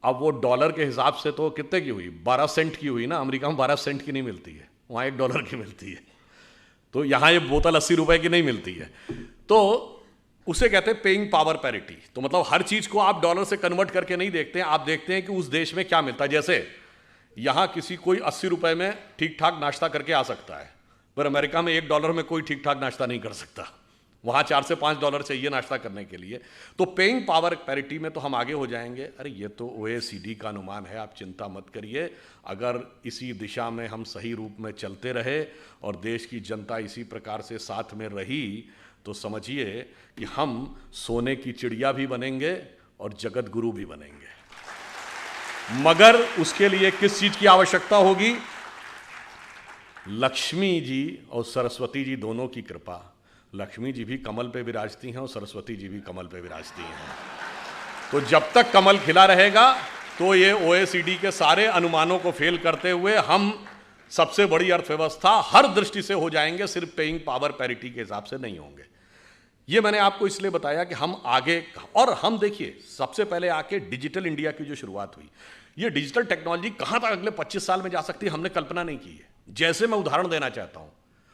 अब वो डॉलर के हिसाब से तो कितने की हुई, 12 सेंट की हुई ना। अमेरिका में 12 सेंट की नहीं मिलती है, वहाँ $1 की मिलती है। तो यहाँ ये बोतल 80 रुपए की नहीं मिलती है। तो उसे कहते हैं पेइंग पावर पैरिटी। तो मतलब हर चीज को आप डॉलर से कन्वर्ट करके नहीं देखते हैं, आप देखते हैं कि उस देश में क्या मिलता है। जैसे यहां किसी कोई 80 रुपए में ठीक ठाक नाश्ता करके आ सकता है, पर अमेरिका में $1 में कोई ठीक ठाक नाश्ता नहीं कर सकता। वहां $4 से $5 चाहिए नाश्ता करने के लिए। तो पेइंग पावर पैरिटी में तो हम आगे हो जाएंगे। अरे ये तो OECD का अनुमान है, आप चिंता मत करिए। अगर इसी दिशा में हम सही रूप में चलते रहे और देश की जनता इसी प्रकार से साथ में रही, तो समझिए कि हम सोने की चिड़िया भी बनेंगे और जगत गुरु भी बनेंगे। मगर उसके लिए किस चीज की आवश्यकता होगी? लक्ष्मी जी और सरस्वती जी दोनों की कृपा। लक्ष्मी जी भी कमल पे विराजती हैं और सरस्वती जी भी कमल पे विराजती हैं। तो जब तक कमल खिला रहेगा तो ये OECD के सारे अनुमानों को फेल करते हुए हम सबसे बड़ी अर्थव्यवस्था हर दृष्टि से हो जाएंगे, सिर्फ पेइंग पावर पैरिटी के हिसाब से नहीं होंगे। ये मैंने आपको इसलिए बताया कि हम आगे, और हम देखिए सबसे पहले आके डिजिटल इंडिया की जो शुरुआत हुई, ये डिजिटल टेक्नोलॉजी कहां तक अगले 25 साल में जा सकती है हमने कल्पना नहीं की है। जैसे मैं उदाहरण देना चाहता हूं,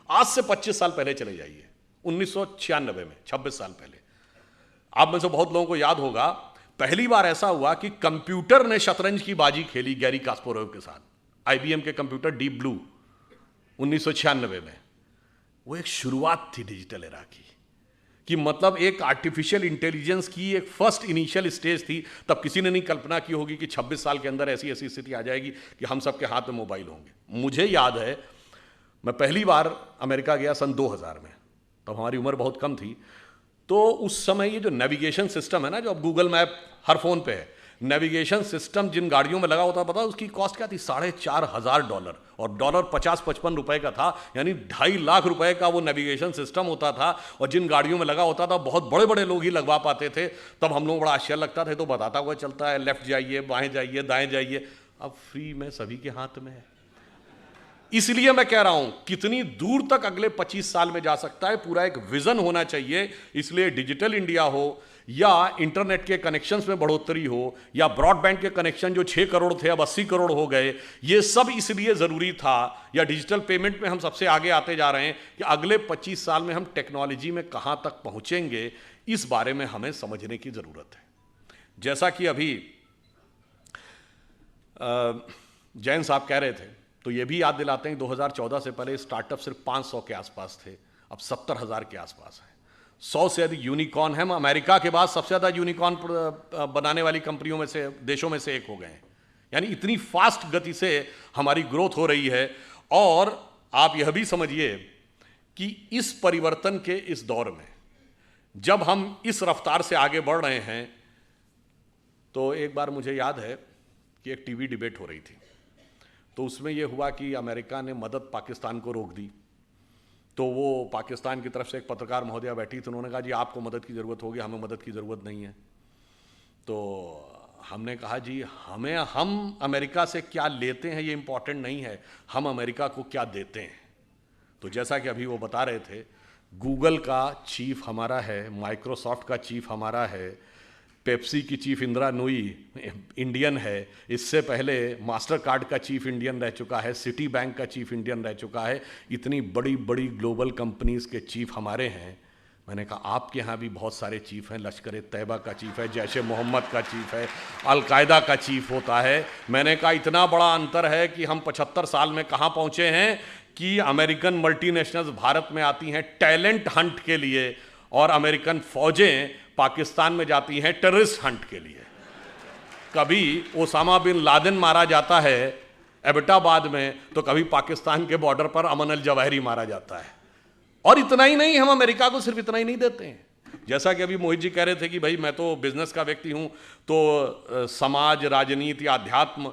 आज से 25 साल पहले चले जाइए, 1996 में, 26 साल पहले। आप में से बहुत लोगों को याद होगा, पहली बार ऐसा हुआ कि कंप्यूटर ने शतरंज की बाजी खेली गैरी कास्पारोव के साथ। IBM के कंप्यूटर डीप ब्लू 1996 में। वो एक शुरुआत थी डिजिटल एरा की, कि मतलब एक आर्टिफिशियल इंटेलिजेंस की एक फर्स्ट इनिशियल स्टेज थी। तब किसी ने नहीं कल्पना की होगी कि 26 साल के अंदर ऐसी ऐसी स्थिति आ जाएगी कि हम सबके हाथ में मोबाइल होंगे। मुझे याद है मैं पहली बार अमेरिका गया सन 2000 में, तब हमारी उम्र बहुत कम थी। तो उस समय ये जो नेविगेशन सिस्टम है ना, जो अब गूगल मैप हर फोन पे है, नेविगेशन सिस्टम जिन गाड़ियों में लगा होता, पता उसकी कॉस्ट क्या थी? $4,500, और डॉलर 50-55 रुपए का था, यानी 2.5 लाख रुपए का वो नेविगेशन सिस्टम होता था। और जिन गाड़ियों में लगा होता था बहुत बड़े बड़े लोग ही लगवा पाते थे। तब हम लोग बड़ा आश्चर्य लगता था, तो बताता हुआ चलता है, लेफ्ट जाइए, बाएं जाइए, दाएं जाइए। अब फ्री में सभी के हाथ में है। इसलिए मैं कह रहा हूं कितनी दूर तक अगले 25 साल में जा सकता है, पूरा एक विजन होना चाहिए। इसलिए डिजिटल इंडिया हो, या इंटरनेट के कनेक्शंस में बढ़ोतरी हो, या ब्रॉडबैंड के कनेक्शन जो 6 करोड़ थे अब 80 करोड़ हो गए, ये सब इसलिए जरूरी था। या डिजिटल पेमेंट में हम सबसे आगे आते जा रहे हैं कि अगले 25 साल में हम टेक्नोलॉजी में कहां तक पहुंचेंगे, इस बारे में हमें समझने की जरूरत है। जैसा कि अभी जैन साहब कह रहे थे, तो ये भी याद दिलाते हैं 2014 से पहले स्टार्टअप सिर्फ 500 के आसपास थे, अब 70,000 के आसपास है। 100 से अधिक यूनिकॉर्न है। हम अमेरिका के बाद सबसे ज़्यादा यूनिकॉर्न बनाने वाली कंपनियों में से, देशों में से एक हो गए हैं। यानी इतनी फास्ट गति से हमारी ग्रोथ हो रही है। और आप यह भी समझिए कि इस परिवर्तन के इस दौर में जब हम इस रफ्तार से आगे बढ़ रहे हैं, तो एक बार मुझे याद है कि एक टीवी डिबेट हो रही थी, तो उसमें यह हुआ कि अमेरिका ने मदद पाकिस्तान को रोक दी। तो वो पाकिस्तान की तरफ से एक पत्रकार महोदया बैठी थी, उन्होंने कहा जी आपको मदद की ज़रूरत होगी, हमें मदद की ज़रूरत नहीं है। तो हमने कहा जी हम अमेरिका से क्या लेते हैं ये इंपॉर्टेंट नहीं है, हम अमेरिका को क्या देते हैं। तो जैसा कि अभी वो बता रहे थे, गूगल का चीफ हमारा है, माइक्रोसॉफ्ट का चीफ हमारा है, पेप्सी की चीफ इंदिरा नूई इंडियन है, इससे पहले मास्टर कार्ड का चीफ इंडियन रह चुका है, सिटी बैंक का चीफ इंडियन रह चुका है, इतनी बड़ी बड़ी ग्लोबल कंपनीज के चीफ हमारे हैं। मैंने कहा आपके यहाँ भी बहुत सारे चीफ हैं, लश्कर तैयबा का चीफ है, जैश ए मोहम्मद का चीफ है, अलकायदा का चीफ होता है। मैंने कहा इतना बड़ा अंतर है कि हम 75 साल में कहाँ पहुँचे हैं कि अमेरिकन मल्टीनेशनल्स भारत में आती हैं टैलेंट हंट के लिए और अमेरिकन फौजें पाकिस्तान में जाती हैं टेररिस्ट हंट के लिए। कभी ओसामा बिन लादेन मारा जाता है एबटाबाद में, तो कभी पाकिस्तान के बॉर्डर पर अमन अल जवाहिरी मारा जाता है। और इतना ही नहीं, हम अमेरिका को सिर्फ इतना ही नहीं देते हैं। जैसा कि अभी मोहित जी कह रहे थे कि भाई मैं तो बिजनेस का व्यक्ति हूं, तो समाज, राजनीति, आध्यात्म,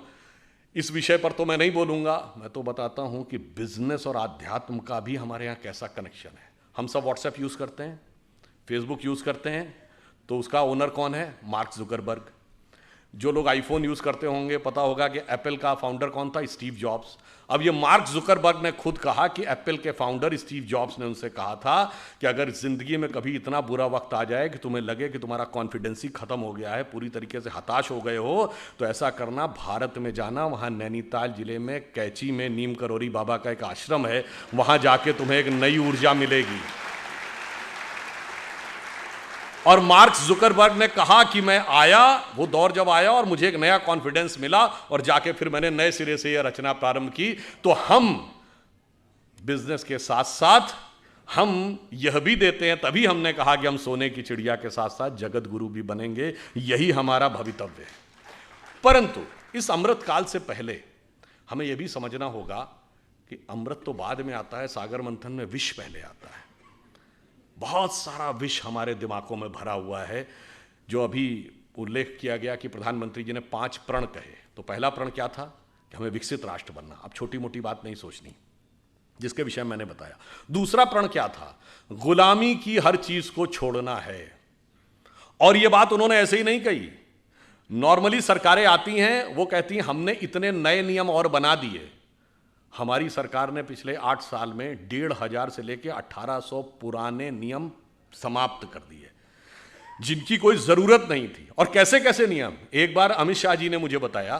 इस विषय पर तो मैं नहीं बोलूंगा। मैं तो बताता हूं कि बिजनेस और आध्यात्म का भी हमारे यहाँ कैसा कनेक्शन है। हम सब व्हाट्सएप यूज करते हैं, फेसबुक यूज करते हैं, तो उसका ओनर कौन है? Mark Zuckerberg. जो लोग आईफोन यूज करते होंगे पता होगा कि एप्पल का फाउंडर कौन था? Steve jobs. अब ये मार्क जुकरबर्ग ने खुद कहा कि एप्पल के फाउंडर स्टीव जॉब्स ने उनसे कहा था कि अगर जिंदगी में कभी इतना बुरा वक्त आ जाए कि तुम्हें लगे कि तुम्हारा कॉन्फिडेंस ही खत्म हो गया है, पूरी तरीके से हताश हो गए हो, तो ऐसा करना, भारत में जाना, वहां नैनीताल जिले में कैची में नीम करोरी बाबा का एक आश्रम है, वहां जाके तुम्हें एक नई ऊर्जा मिलेगी। और मार्क जुकरबर्ग ने कहा कि मैं आया, वो दौर जब आया और मुझे एक नया कॉन्फिडेंस मिला और जाके फिर मैंने नए सिरे से यह रचना प्रारंभ की। तो हम बिजनेस के साथ साथ हम यह भी देते हैं, तभी हमने कहा कि हम सोने की चिड़िया के साथ साथ जगत गुरु भी बनेंगे, यही हमारा भवितव्य है। परंतु इस अमृत काल से पहले हमें यह भी समझना होगा कि अमृत तो बाद में आता है, सागर मंथन में विष पहले आता है। बहुत सारा विष हमारे दिमागों में भरा हुआ है। जो अभी उल्लेख किया गया कि प्रधानमंत्री जी ने 5 प्रण कहे, तो पहला प्रण क्या था? कि हमें विकसित राष्ट्र बनना। अब छोटी मोटी बात नहीं सोचनी, जिसके विषय मैंने बताया। दूसरा प्रण क्या था? गुलामी की हर चीज को छोड़ना है। और यह बात उन्होंने ऐसे ही नहीं कही। नॉर्मली सरकारें आती हैं, वो कहती हैं हमने इतने नए नियम और बना दिए। हमारी सरकार ने पिछले 8 साल में 1500 से लेकर 1800 पुराने नियम समाप्त कर दिए, जिनकी कोई जरूरत नहीं थी। और कैसे कैसे नियम? एक बार अमित शाह जी ने मुझे बताया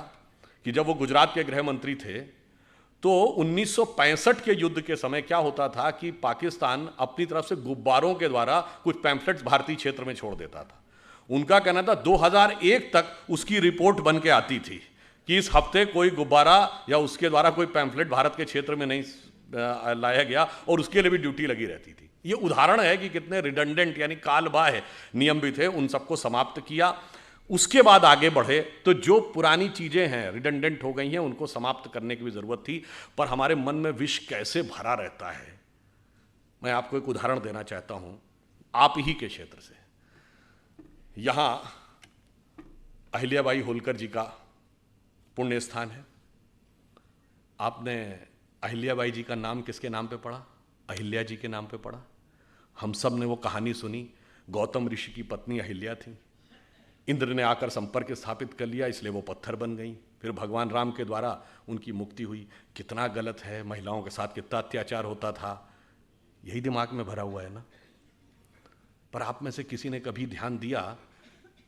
कि जब वो गुजरात के गृह मंत्री थे, तो 1965 के युद्ध के समय क्या होता था कि पाकिस्तान अपनी तरफ से गुब्बारों के द्वारा कुछ पैम्फलेट्स भारतीय क्षेत्र में छोड़ देता था। उनका कहना था 2001 तक उसकी रिपोर्ट बन के आती थी कि इस हफ्ते कोई गुब्बारा या उसके द्वारा कोई पैम्फलेट भारत के क्षेत्र में नहीं लाया गया, और उसके लिए भी ड्यूटी लगी रहती थी। ये उदाहरण है कि कितने रिडंडेंट यानी कालबाह्य नियम भी थे, उन सबको समाप्त किया। उसके बाद आगे बढ़े तो जो पुरानी चीजें हैं रिडंडेंट हो गई हैं, उनको समाप्त करने की भी जरूरत थी। पर हमारे मन में विष कैसे भरा रहता है, मैं आपको एक उदाहरण देना चाहता हूं आप ही के क्षेत्र से। यहां अहिल्याबाई होलकर जी का पुण्य स्थान है। आपने अहिल्याबाई जी का नाम किसके नाम पे पढ़ा? अहिल्या जी के नाम पे पढ़ा। हम सब ने वो कहानी सुनी। गौतम ऋषि की पत्नी अहिल्या थी, इंद्र ने आकर संपर्क स्थापित कर लिया, इसलिए वो पत्थर बन गई। फिर भगवान राम के द्वारा उनकी मुक्ति हुई। कितना गलत है, महिलाओं के साथ कितना अत्याचार होता था, यही दिमाग में भरा हुआ है ना। पर आप में से किसी ने कभी ध्यान दिया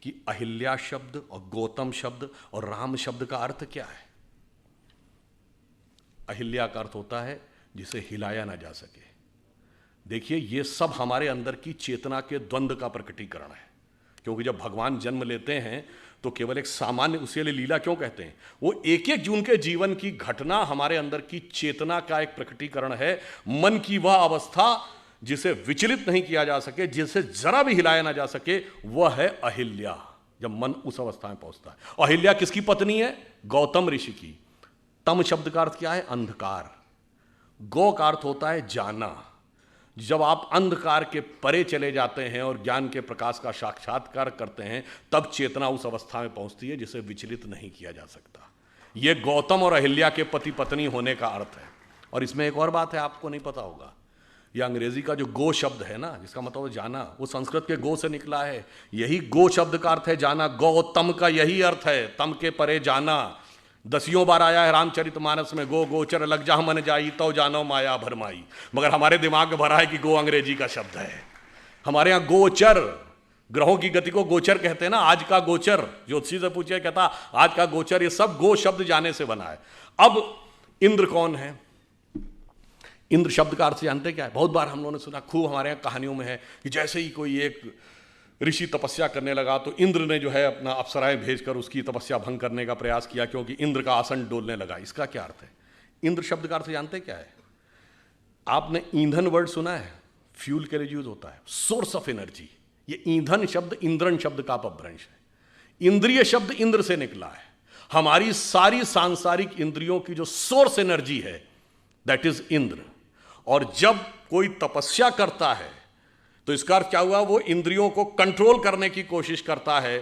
कि अहिल्या शब्द और गौतम शब्द और राम शब्द का अर्थ क्या है? अहिल्या का अर्थ होता है जिसे हिलाया ना जा सके। देखिए, ये सब हमारे अंदर की चेतना के द्वंद्व का प्रकटीकरण है। क्योंकि जब भगवान जन्म लेते हैं तो केवल एक सामान्य, उसी लिए लीला क्यों कहते हैं, वो एक एक जून के जीवन की घटना हमारे अंदर की चेतना का एक प्रकटीकरण है। मन की वह अवस्था जिसे विचलित नहीं किया जा सके, जिसे जरा भी हिलाया ना जा सके, वह है अहिल्या। जब मन उस अवस्था में पहुंचता है। अहिल्या किसकी पत्नी है? गौतम ऋषि की। तम शब्द का अर्थ क्या है? अंधकार। गौ का अर्थ होता है जाना। जब आप अंधकार के परे चले जाते हैं और ज्ञान के प्रकाश का साक्षात्कार करते हैं, तब चेतना उस अवस्था में पहुंचती है जिसे विचलित नहीं किया जा सकता। यह गौतम और अहिल्या के पति पत्नी होने का अर्थ है। और इसमें एक और बात है, आपको नहीं पता होगा, यह अंग्रेजी का जो गो शब्द है ना, जिसका मतलब है जाना, वो संस्कृत के गो से निकला है। यही गो शब्द का अर्थ है जाना। गौतम का यही अर्थ है, तम के परे जाना। 10 बार आया है रामचरितमानस में, गो गोचर लग जा मन जाई तो जानो माया भरमाई। मगर हमारे दिमाग में भरा है कि गो अंग्रेजी का शब्द है। हमारे यहाँ गोचर, ग्रहों की गति को गोचर कहते हैं ना। आज का गोचर, ज्योतिषी से पूछे, कहता आज का गोचर, ये सब गो शब्द जाने से बना है। अब इंद्र कौन है? इंद्र शब्द का अर्थ जानते क्या है? बहुत बार हम लोगों ने सुना, खूब हमारे यहाँ कहानियों में है कि जैसे ही कोई एक ऋषि तपस्या करने लगा तो इंद्र ने जो है अपना अप्सराएं भेजकर उसकी तपस्या भंग करने का प्रयास किया, क्योंकि इंद्र का आसन डोलने लगा। इसका क्या अर्थ है? इंद्र शब्द का अर्थ जानते क्या है? आपने ईंधन वर्ड सुना है? फ्यूल के लिए यूज होता है, सोर्स ऑफ एनर्जी। ये ईंधन शब्द इंद्रन शब्द का अपभ्रंश है। इंद्रिय शब्द इंद्र से निकला है। हमारी सारी सांसारिक इंद्रियों की जो सोर्स एनर्जी है, दैट इज इंद्र। और जब कोई तपस्या करता है तो इसका अर्थ क्या हुआ? वो इंद्रियों को कंट्रोल करने की कोशिश करता है,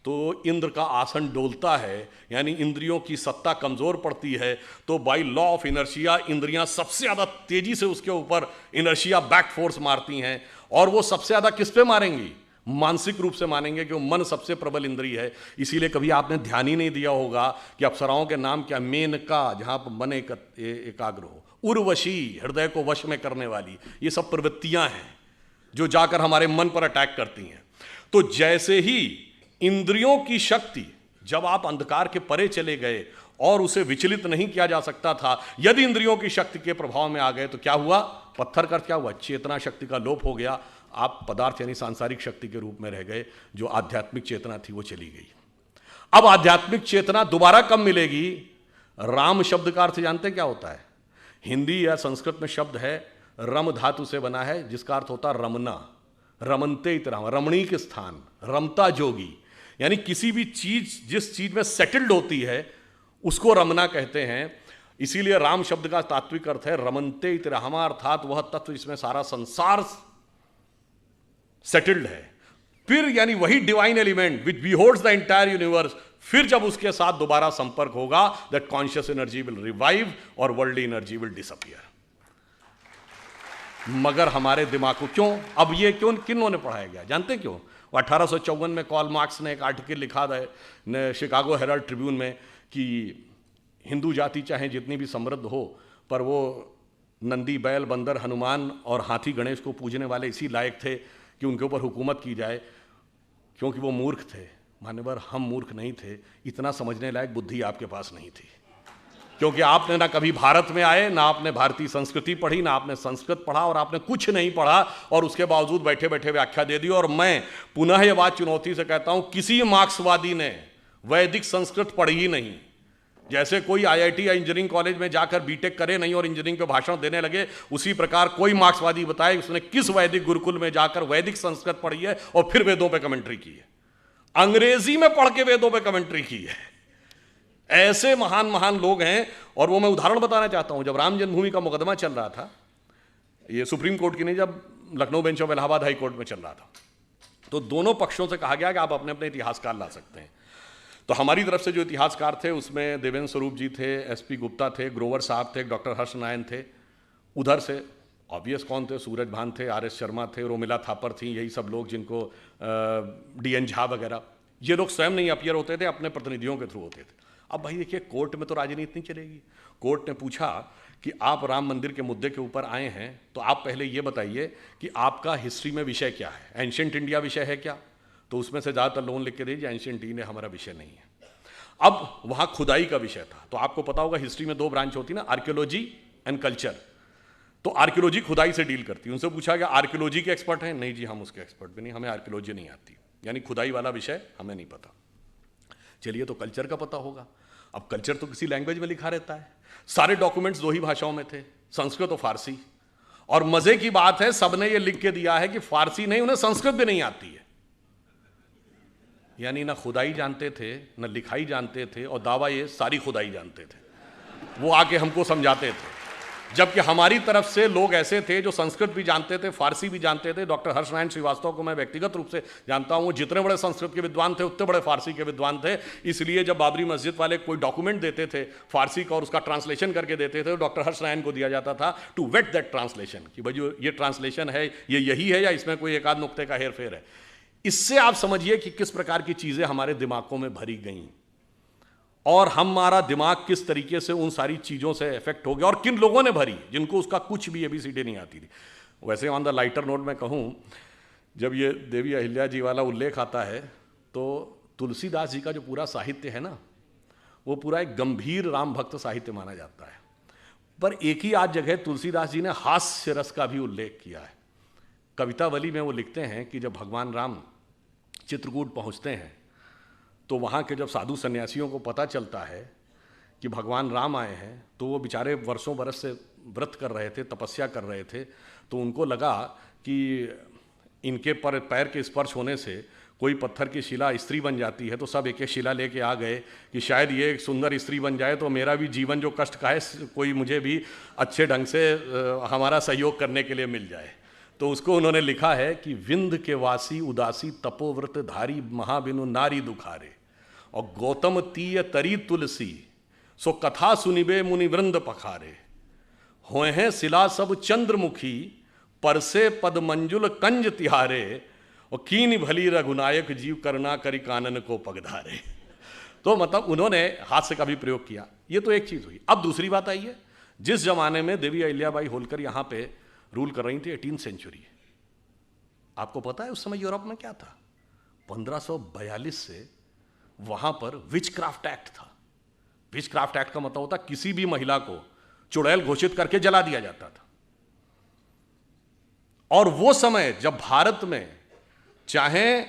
तो इंद्र का आसन डोलता है, यानी इंद्रियों की सत्ता कमजोर पड़ती है। तो बाय लॉ ऑफ इनर्शिया इंद्रियां सबसे ज्यादा तेजी से उसके ऊपर इनर्शिया बैक फोर्स मारती हैं। और वो सबसे ज्यादा किस पे मारेंगी? मानसिक रूप से मानेंगे, क्योंकि मन सबसे प्रबल इंद्रिय है। इसीलिए कभी आपने ध्यान ही नहीं दिया होगा कि अप्सराओं के नाम क्या? मेनका, जहां पर मन एकाग्र हो, उर्वशी, हृदय को वश में करने वाली। ये सब प्रवृत्तियां हैं जो जाकर हमारे मन पर अटैक करती हैं। तो जैसे ही इंद्रियों की शक्ति, जब आप अंधकार के परे चले गए और उसे विचलित नहीं किया जा सकता था, यदि इंद्रियों की शक्ति के प्रभाव में आ गए तो क्या हुआ? पत्थर का क्या हुआ? चेतना शक्ति का लोप हो गया। आप पदार्थ यानी सांसारिक शक्ति के रूप में रह गए। जो आध्यात्मिक चेतना थी वो चली गई। अब आध्यात्मिक चेतना दोबारा कब मिलेगी? राम शब्द का अर्थ जानते क्या होता है? हिंदी या संस्कृत में शब्द है, रम धातु से बना है, जिसका अर्थ होता है रमना। रमनते इतराम, रमणीक स्थान, रमता जोगी। यानी किसी भी चीज जिस चीज में सेटल्ड होती है उसको रमना कहते हैं। इसीलिए राम शब्द का तात्विक अर्थ है रमनते इतरामा, अर्थात वह तत्व जिसमें सारा संसार सेटल्ड है। फिर यानी वही divine element which beholds the entire universe, फिर जब उसके साथ दोबारा संपर्क होगा, that conscious energy will revive और वर्ल्ड एनर्जी विल डिसअपियर। मगर हमारे दिमाग को क्यों, अब ये क्यों, किन्हों ने पढ़ाया गया जानते हैं क्यों? 1854 में कॉल मार्क्स ने एक आर्टिकल लिखा था शिकागो हेराल्ड ट्रिब्यून में कि हिंदू जाति चाहे जितनी भी समृद्ध हो, पर वो नंदी, बैल, बंदर, हनुमान और हाथी गणेश को पूजने वाले इसी लायक थे कि उनके ऊपर हुकूमत की जाए, क्योंकि वो मूर्ख थे। मान्यवर, हम मूर्ख नहीं थे, इतना समझने लायक बुद्धि आपके पास नहीं थी, क्योंकि आपने ना कभी भारत में आए, ना आपने भारतीय संस्कृति पढ़ी, ना आपने संस्कृत पढ़ा, और आपने कुछ नहीं पढ़ा, और उसके बावजूद बैठे बैठे व्याख्या दे दी। और मैं पुनः यह बात चुनौती से कहता हूं, किसी मार्क्सवादी ने वैदिक संस्कृत पढ़ी ही नहीं। जैसे कोई आईआईटी या इंजीनियरिंग कॉलेज में जाकर बीटेक करे नहीं और इंजीनियरिंग पे भाषण देने लगे, उसी प्रकार कोई मार्क्सवादी बताए उसने किस वैदिक गुरुकुल में जाकर वैदिक संस्कृत पढ़ी है और फिर वेदों पे कमेंट्री की है, अंग्रेजी में पढ़ के वेदों पे कमेंट्री की है। ऐसे महान महान लोग हैं। और वो मैं उदाहरण बताना चाहता हूं, जब राम जन्मभूमि का मुकदमा चल रहा था, ये सुप्रीम कोर्ट की नहीं, जब Lucknow bench of Allahabad high court में चल रहा था, तो दोनों पक्षों से कहा गया कि आप अपने अपने इतिहासकार ला सकते हैं। तो हमारी तरफ से जो इतिहासकार थे उसमें देवेंद्र स्वरूप जी थे, एसपी गुप्ता थे, ग्रोवर साहब थे, डॉक्टर हर्ष नारायण थे। उधर से ऑब्वियस कौन थे? सूरज भान थे, आर.एस. शर्मा थे, रोमिला थापर थी, यही सब लोग जिनको डी.एन. झा वगैरह, ये लोग स्वयं नहीं अपीयर होते थे, अपने प्रतिनिधियों के थ्रू होते थे। अब भाई देखिए, कोर्ट में तो राजनीति नहीं चलेगी। कोर्ट ने पूछा कि आप राम मंदिर के मुद्दे के ऊपर आए हैं, तो आप पहले ये बताइए कि आपका हिस्ट्री में विषय क्या है, एंशिएंट इंडिया विषय है क्या? तो उसमें से ज़्यादातर लोन लिख के दीजिए एंशिएंट इंडिया हमारा विषय नहीं है। अब वहाँ खुदाई का विषय था, तो आपको पता होगा हिस्ट्री में 2 ब्रांच होती है ना, आर्कियोलॉजी एंड कल्चर। तो आर्कियोलॉजी खुदाई से डील करती है। उनसे पूछा गया आर्कियोलॉजी के एक्सपर्ट हैं? नहीं जी, हम उसके एक्सपर्ट भी नहीं, हमें आर्कियोलॉजी नहीं आती, यानी खुदाई वाला विषय हमें नहीं पता। चलिए, तो कल्चर का पता होगा। अब कल्चर तो किसी लैंग्वेज में लिखा रहता है, सारे डॉक्यूमेंट्स 2 ही भाषाओं में थे, संस्कृत और फारसी। और मजे की बात है, सबने ये लिख के दिया है कि फारसी नहीं, उन्हें संस्कृत भी नहीं आती है। यानी ना खुदाई जानते थे, ना लिखाई जानते थे, और दावा ये सारी खुदाई जानते थे। वो आके हमको समझाते थे। जबकि हमारी तरफ से लोग ऐसे थे जो संस्कृत भी जानते थे, फारसी भी जानते थे। डॉक्टर हर्षनारायण श्रीवास्तव को मैं व्यक्तिगत रूप से जानता हूं, वो जितने बड़े संस्कृत के विद्वान थे उतने बड़े फारसी के विद्वान थे। इसलिए जब बाबरी मस्जिद वाले कोई डॉक्यूमेंट देते थे फारसी का और उसका ट्रांसलेशन करके देते थे, तो डॉक्टर हर्षनारायण को दिया जाता था टू वेट दैट ट्रांसलेशन, कि भाई जो ये ट्रांसलेशन है ये यही है या इसमें कोई एक आध नुक्ते का हेर फेर है। इससे आप समझिए कि किस प्रकार की चीजें हमारे दिमागों में भरी गई और हमारा दिमाग किस तरीके से उन सारी चीज़ों से इफेक्ट हो गया, और किन लोगों ने भरी जिनको उसका कुछ भी ABCD नहीं आती थी। वैसे ऑन द लाइटर नोट में कहूँ, जब ये देवी अहिल्या जी वाला उल्लेख आता है तो तुलसीदास जी का जो पूरा साहित्य है ना, वो पूरा एक गंभीर राम भक्त साहित्य माना जाता है। पर एक ही आध जगह तुलसीदास जी ने हास्य रस का भी उल्लेख किया है। कवितावली में वो लिखते हैं कि जब भगवान राम चित्रकूट पहुँचते हैं तो वहाँ के जब साधु सन्यासियों को पता चलता है कि भगवान राम आए हैं, तो वो बेचारे वर्षों बरस से व्रत कर रहे थे, तपस्या कर रहे थे, तो उनको लगा कि इनके पैर के स्पर्श होने से कोई पत्थर की शिला स्त्री बन जाती है। तो सब एक एक शिला लेके आ गए कि शायद ये एक सुंदर स्त्री बन जाए तो मेरा भी जीवन जो कष्ट का है कोई मुझे भी अच्छे ढंग से हमारा सहयोग करने के लिए मिल जाए। तो उसको उन्होंने लिखा है कि विंध्य के वासी उदासी तपोव्रत धारी महाबिनु नारी दुखारे, और गौतम तीय तरी तुलसी सो कथा सुनिबे मुनि वृंद पखारे, होए हैं शिला सब चंद्रमुखी परसे पद मंजुल कंज तिहारे, और कीन भली रघुनायक जीव करुणा करी कानन को पगधारे। तो मतलब उन्होंने हास्य का भी प्रयोग किया। ये तो एक चीज हुई। अब दूसरी बात आई है, जिस जमाने में देवी अहिल्याबाई होलकर यहां पे रूल कर रही थी, 18th सेंचुरी, आपको पता है उस समय यूरोप में क्या था? 1542 से वहां पर विचक्राफ्ट एक्ट था। विचक्राफ्ट एक्ट का मतलब होता किसी भी महिला को चुड़ैल घोषित करके जला दिया जाता था। और वो समय जब भारत में चाहे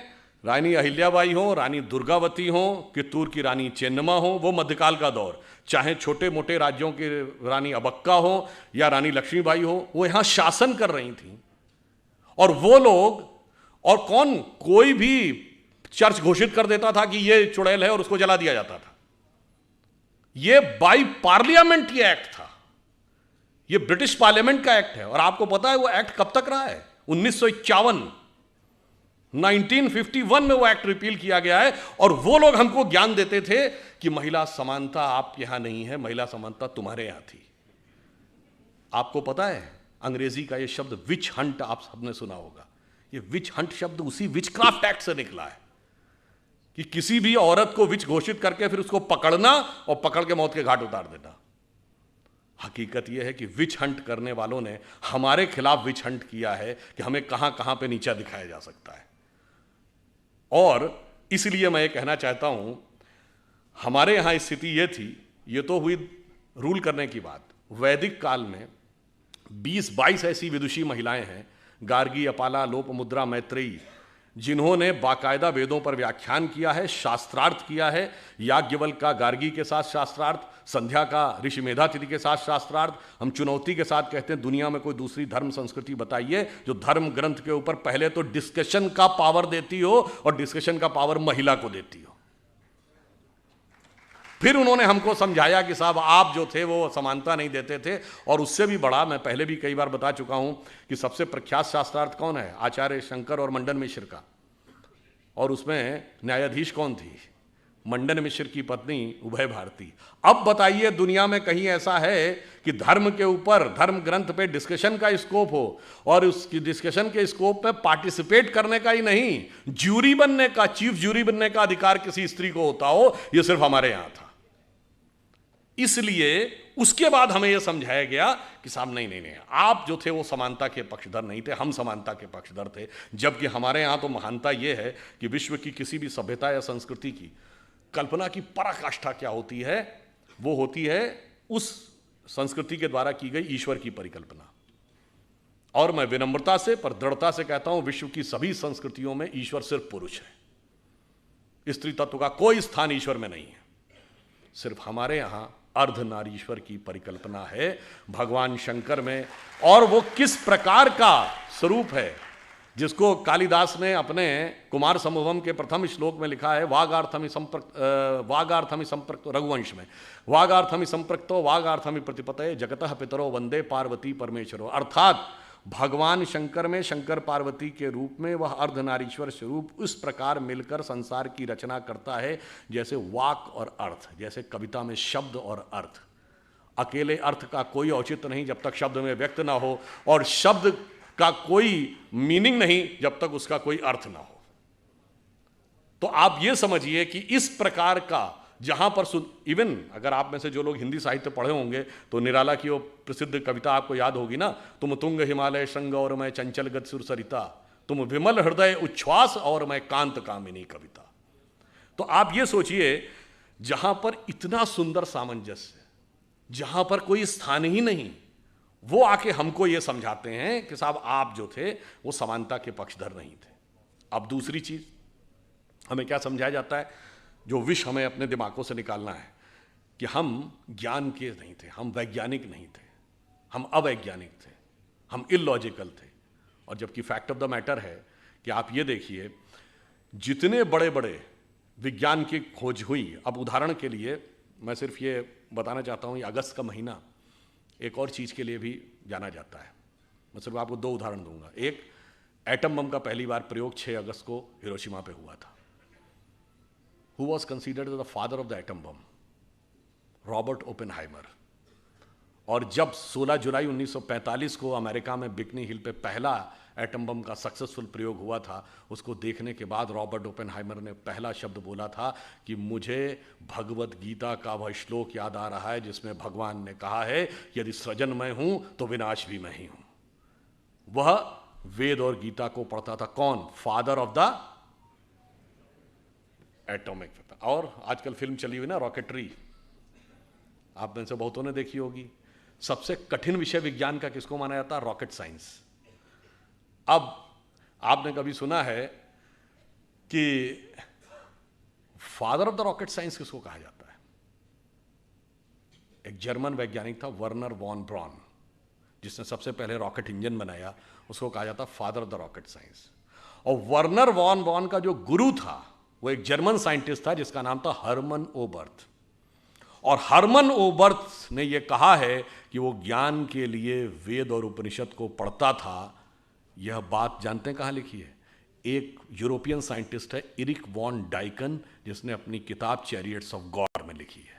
रानी अहिल्याबाई हो, रानी दुर्गावती हो, कित्तूर की रानी चेन्नम्मा हो, वो मध्यकाल का दौर, चाहे छोटे मोटे राज्यों की रानी अबक्का हो या रानी लक्ष्मीबाई हो, वो यहां शासन कर रही थी। और वो लोग, और कौन, कोई भी चर्च घोषित कर देता था कि ये चुड़ैल है और उसको जला दिया जाता था। ये बाई पार्लियामेंट ये एक्ट था, ये ब्रिटिश पार्लियामेंट का एक्ट है। और आपको पता है वो एक्ट कब तक रहा है? 1951, 1951 में वो एक्ट रिपील किया गया है। और वो लोग हमको ज्ञान देते थे कि महिला समानता आपके यहां नहीं है, महिला समानता तुम्हारे यहां थी। आपको पता है अंग्रेजी का ये शब्द विच हंट आप सबने सुना होगा। ये विच हंट शब्द उसी विचक्राफ्ट एक्ट से निकला है कि किसी भी औरत को विच घोषित करके फिर उसको पकड़ना और पकड़ के मौत के घाट उतार देना। हकीकत यह है कि विच हंट करने वालों ने हमारे खिलाफ विच हंट किया है कि हमें कहां कहां पे नीचा दिखाया जा सकता है। और इसलिए मैं ये कहना चाहता हूं, हमारे यहां स्थिति ये थी, ये तो हुई रूल करने की बात। वैदिक काल में 20-22 ऐसी विदुषी महिलाएं हैं, गार्गी, अपाला, लोपमुद्रा, मैत्रेयी, जिन्होंने बाकायदा वेदों पर व्याख्यान किया है, शास्त्रार्थ किया है। याज्ञवल्क्य का गार्गी के साथ शास्त्रार्थ, संध्या का ऋषि मेधातिथि के साथ शास्त्रार्थ। हम चुनौती के साथ कहते हैं दुनिया में कोई दूसरी धर्म संस्कृति बताइए जो धर्म ग्रंथ के ऊपर पहले तो डिस्कशन का पावर देती हो और डिस्कशन का पावर महिला को देती हो। फिर उन्होंने हमको समझाया कि साहब आप जो थे वो समानता नहीं देते थे। और उससे भी बड़ा, मैं पहले भी कई बार बता चुका हूं कि सबसे प्रख्यात शास्त्रार्थ कौन है? आचार्य शंकर और मंडन मिश्र का। और उसमें न्यायाधीश कौन थी? मंडन मिश्र की पत्नी उभय भारती। अब बताइए दुनिया में कहीं ऐसा है कि धर्म के ऊपर, धर्म ग्रंथ पे डिस्कशन का स्कोप हो और उसकी डिस्कशन के स्कोप में पार्टिसिपेट करने का ही नहीं, ज्यूरी बनने का, चीफ ज्यूरी बनने का अधिकार किसी स्त्री को होता हो? यह सिर्फ हमारे यहां था। इसलिए उसके बाद हमें यह समझाया गया कि साहब नहीं, आप जो थे वो समानता के पक्षधर नहीं थे, हम समानता के पक्षधर थे। जबकि हमारे यहां तो महानता यह है कि विश्व की किसी भी सभ्यता या संस्कृति की कल्पना की पराकाष्ठा क्या होती है? वो होती है उस संस्कृति के द्वारा की गई ईश्वर की परिकल्पना। और मैं विनम्रता से पर दृढ़ता से कहता हूं, विश्व की सभी संस्कृतियों में ईश्वर सिर्फ पुरुष है। स्त्री तत्व का कोई स्थान ईश्वर में नहीं है। सिर्फ हमारे यहां अर्धनारीश्वर की परिकल्पना है भगवान शंकर में। और वो किस प्रकार का स्वरूप है जिसको कालिदास ने अपने कुमार संभवम के प्रथम श्लोक में लिखा है, वागार्थमि संप्रक्त रघुवंश में, वागार्थमि संप्रक्तो वागार्थमि प्रतिपतये जगतः पितरो वंदे पार्वती परमेश्वरो। अर्थात भगवान शंकर में शंकर पार्वती के रूप में वह अर्धनारीश्वर स्वरूप उस प्रकार मिलकर संसार की रचना करता है जैसे वाक और अर्थ, जैसे कविता में शब्द और अर्थ। अकेले अर्थ का कोई औचित्य नहीं जब तक शब्द में व्यक्त ना हो, और शब्द का कोई मीनिंग नहीं जब तक उसका कोई अर्थ ना हो। तो आप ये समझिए कि इस प्रकार का जहां पर इवन अगर आप में से जो लोग हिंदी साहित्य पढ़े होंगे तो निराला की वो प्रसिद्ध कविता आपको याद होगी ना, तुम तुंग हिमालय श्रृंग और मैं चंचल गत सुर सरिता, तुम विमल हृदय उच्छ्वास और मैं कांत कामिनी कविता। तो आप ये सोचिए, जहां पर इतना सुंदर सामंजस्य, जहां पर कोई स्थान ही नहीं, वो आके हमको ये समझाते हैं कि साहब आप जो थे वो समानता के पक्षधर नहीं थे। अब दूसरी चीज हमें क्या समझाया जाता है, जो विष हमें अपने दिमागों से निकालना है, कि हम ज्ञान के नहीं थे, हम वैज्ञानिक नहीं थे, हम अवैज्ञानिक थे, हम इलॉजिकल थे। और जबकि फैक्ट ऑफ द मैटर है कि आप ये देखिए, जितने बड़े बड़े विज्ञान की खोज हुई, अब उदाहरण के लिए मैं सिर्फ ये बताना चाहता हूँ, ये अगस्त का महीना एक और चीज़ के लिए भी जाना जाता है। मैं सिर्फ आपको दो उदाहरण दूंगा। एक, एटम बम का पहली बार प्रयोग 6 अगस्त को हिरोशिमा पे हुआ था। Who was considered the father of the atom bomb? Robert Oppenheimer. और जब 16 जुलाई 1945 को अमेरिका में बिकनी हिल पे पहला एटम बम का सक्सेसफुल प्रयोग हुआ था, उसको देखने के बाद रॉबर्ट ओपेनहाइमर ने पहला शब्द बोला था कि मुझे भगवत गीता का वह श्लोक याद आ रहा है जिसमें भगवान ने कहा है, यदि सृजन मैं हूं तो विनाश भी मैं ही हूं। वह वेद और गीता को पढ़ता था। कौन? Father of the atomic. और आजकल फिल्म चली हुई ना रॉकेटरी, आप में से बहुतों ने देखी होगी। सबसे कठिन विषय विज्ञान का किसको माना जाता है? Rocket science. अब आपने कभी सुना है कि father of the rocket science किसको कहा जाता है? एक जर्मन वैज्ञानिक था, वर्नर वॉन ब्रॉन, जिसने सबसे पहले रॉकेट इंजन बनाया, उसको कहा जाता father of the rocket science. और वर्नर वॉन ब्रॉन का जो गुरु था वो एक जर्मन साइंटिस्ट था जिसका नाम था हर्मन ओबर्थ। और हर्मन ओबर्थ ने यह कहा है कि वो ज्ञान के लिए वेद और उपनिषद को पढ़ता था। यह बात जानते हैं कहां लिखी है? एक यूरोपियन साइंटिस्ट है, इरिक वॉन डाइकन, जिसने अपनी किताब चैरियट्स ऑफ गॉड में लिखी है।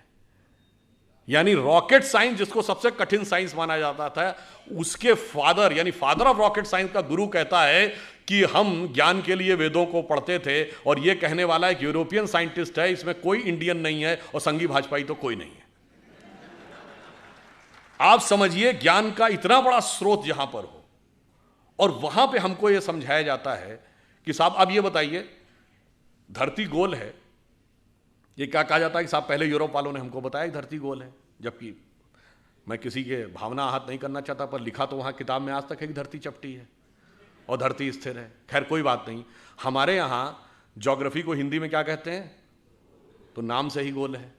यानी रॉकेट साइंस, जिसको सबसे कठिन साइंस माना जाता था, उसके फादर यानी फादर ऑफ रॉकेट साइंस का गुरु कहता है कि हम ज्ञान के लिए वेदों को पढ़ते थे। और यह कहने वाला एक यूरोपियन साइंटिस्ट है, इसमें कोई इंडियन नहीं है और संघी भाजपाई तो कोई नहीं है। आप समझिए, ज्ञान का इतना बड़ा स्रोत जहां पर हो, और वहां पे हमको यह समझाया जाता है कि साहब अब ये बताइए, धरती गोल है। ये क्या कहा जाता है कि साहब पहले यूरोप वालों ने हमको बताया कि धरती गोल है, जबकि मैं किसी के भावना आहत नहीं करना चाहता, पर लिखा तो वहां किताब में आज तक है कि धरती चपटी है और धरती स्थिर है। खैर कोई बात नहीं। हमारे यहां ज्योग्राफी को हिंदी में क्या कहते हैं? तो नाम से ही गोल है,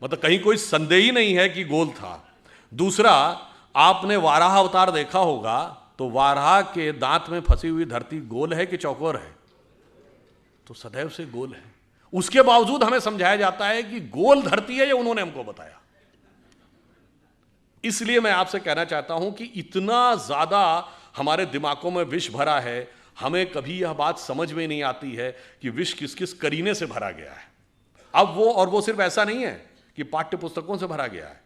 मतलब कहीं कोई संदेह ही नहीं है कि गोल था। दूसरा, आपने वाराह अवतार देखा होगा, तो वाराह के दांत में फंसी हुई धरती गोल है कि चौकोर है? तो सदैव से गोल है। उसके बावजूद हमें समझाया जाता है कि गोल धरती है, ये उन्होंने हमको बताया। इसलिए मैं आपसे कहना चाहता हूं कि इतना ज्यादा हमारे दिमागों में विष भरा है, हमें कभी यह बात समझ में नहीं आती है कि विष किस किस करीने से भरा गया है। अब वो सिर्फ ऐसा नहीं है कि पाठ्य पुस्तकों से भरा गया है,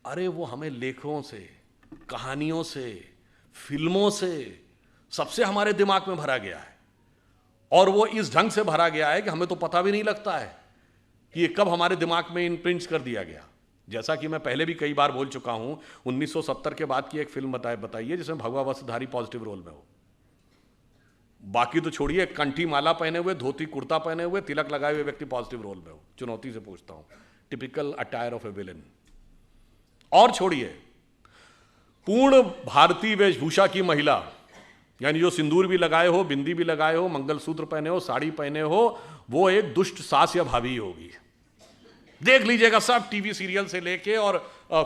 अरे वो हमें लेखों से, कहानियों से, फिल्मों से, सबसे हमारे दिमाग में भरा गया है। और वो इस ढंग से भरा गया है कि हमें तो पता भी नहीं लगता है कि ये कब हमारे दिमाग में इम्प्रिंट कर दिया गया। जैसा कि मैं पहले भी कई बार बोल चुका हूं, 1970 के बाद की एक फिल्म बताइए जिसमें भगवा वस्त्रधारी पॉजिटिव रोल में हो। बाकी तो छोड़िए, कंठी माला पहने हुए, धोती कुर्ता पहने हुए, तिलक लगाए हुए व्यक्ति पॉजिटिव रोल में हो। चुनौती से पूछता हूं, typical attire of a villain. और छोड़िए, पूर्ण भारतीय वेशभूषा की महिला, यानी जो सिंदूर भी लगाए हो, बिंदी भी लगाए हो, मंगलसूत्र पहने हो, साड़ी पहने हो, वो एक दुष्ट सास या भाभी होगी। देख लीजिएगा, सब टीवी सीरियल से लेके और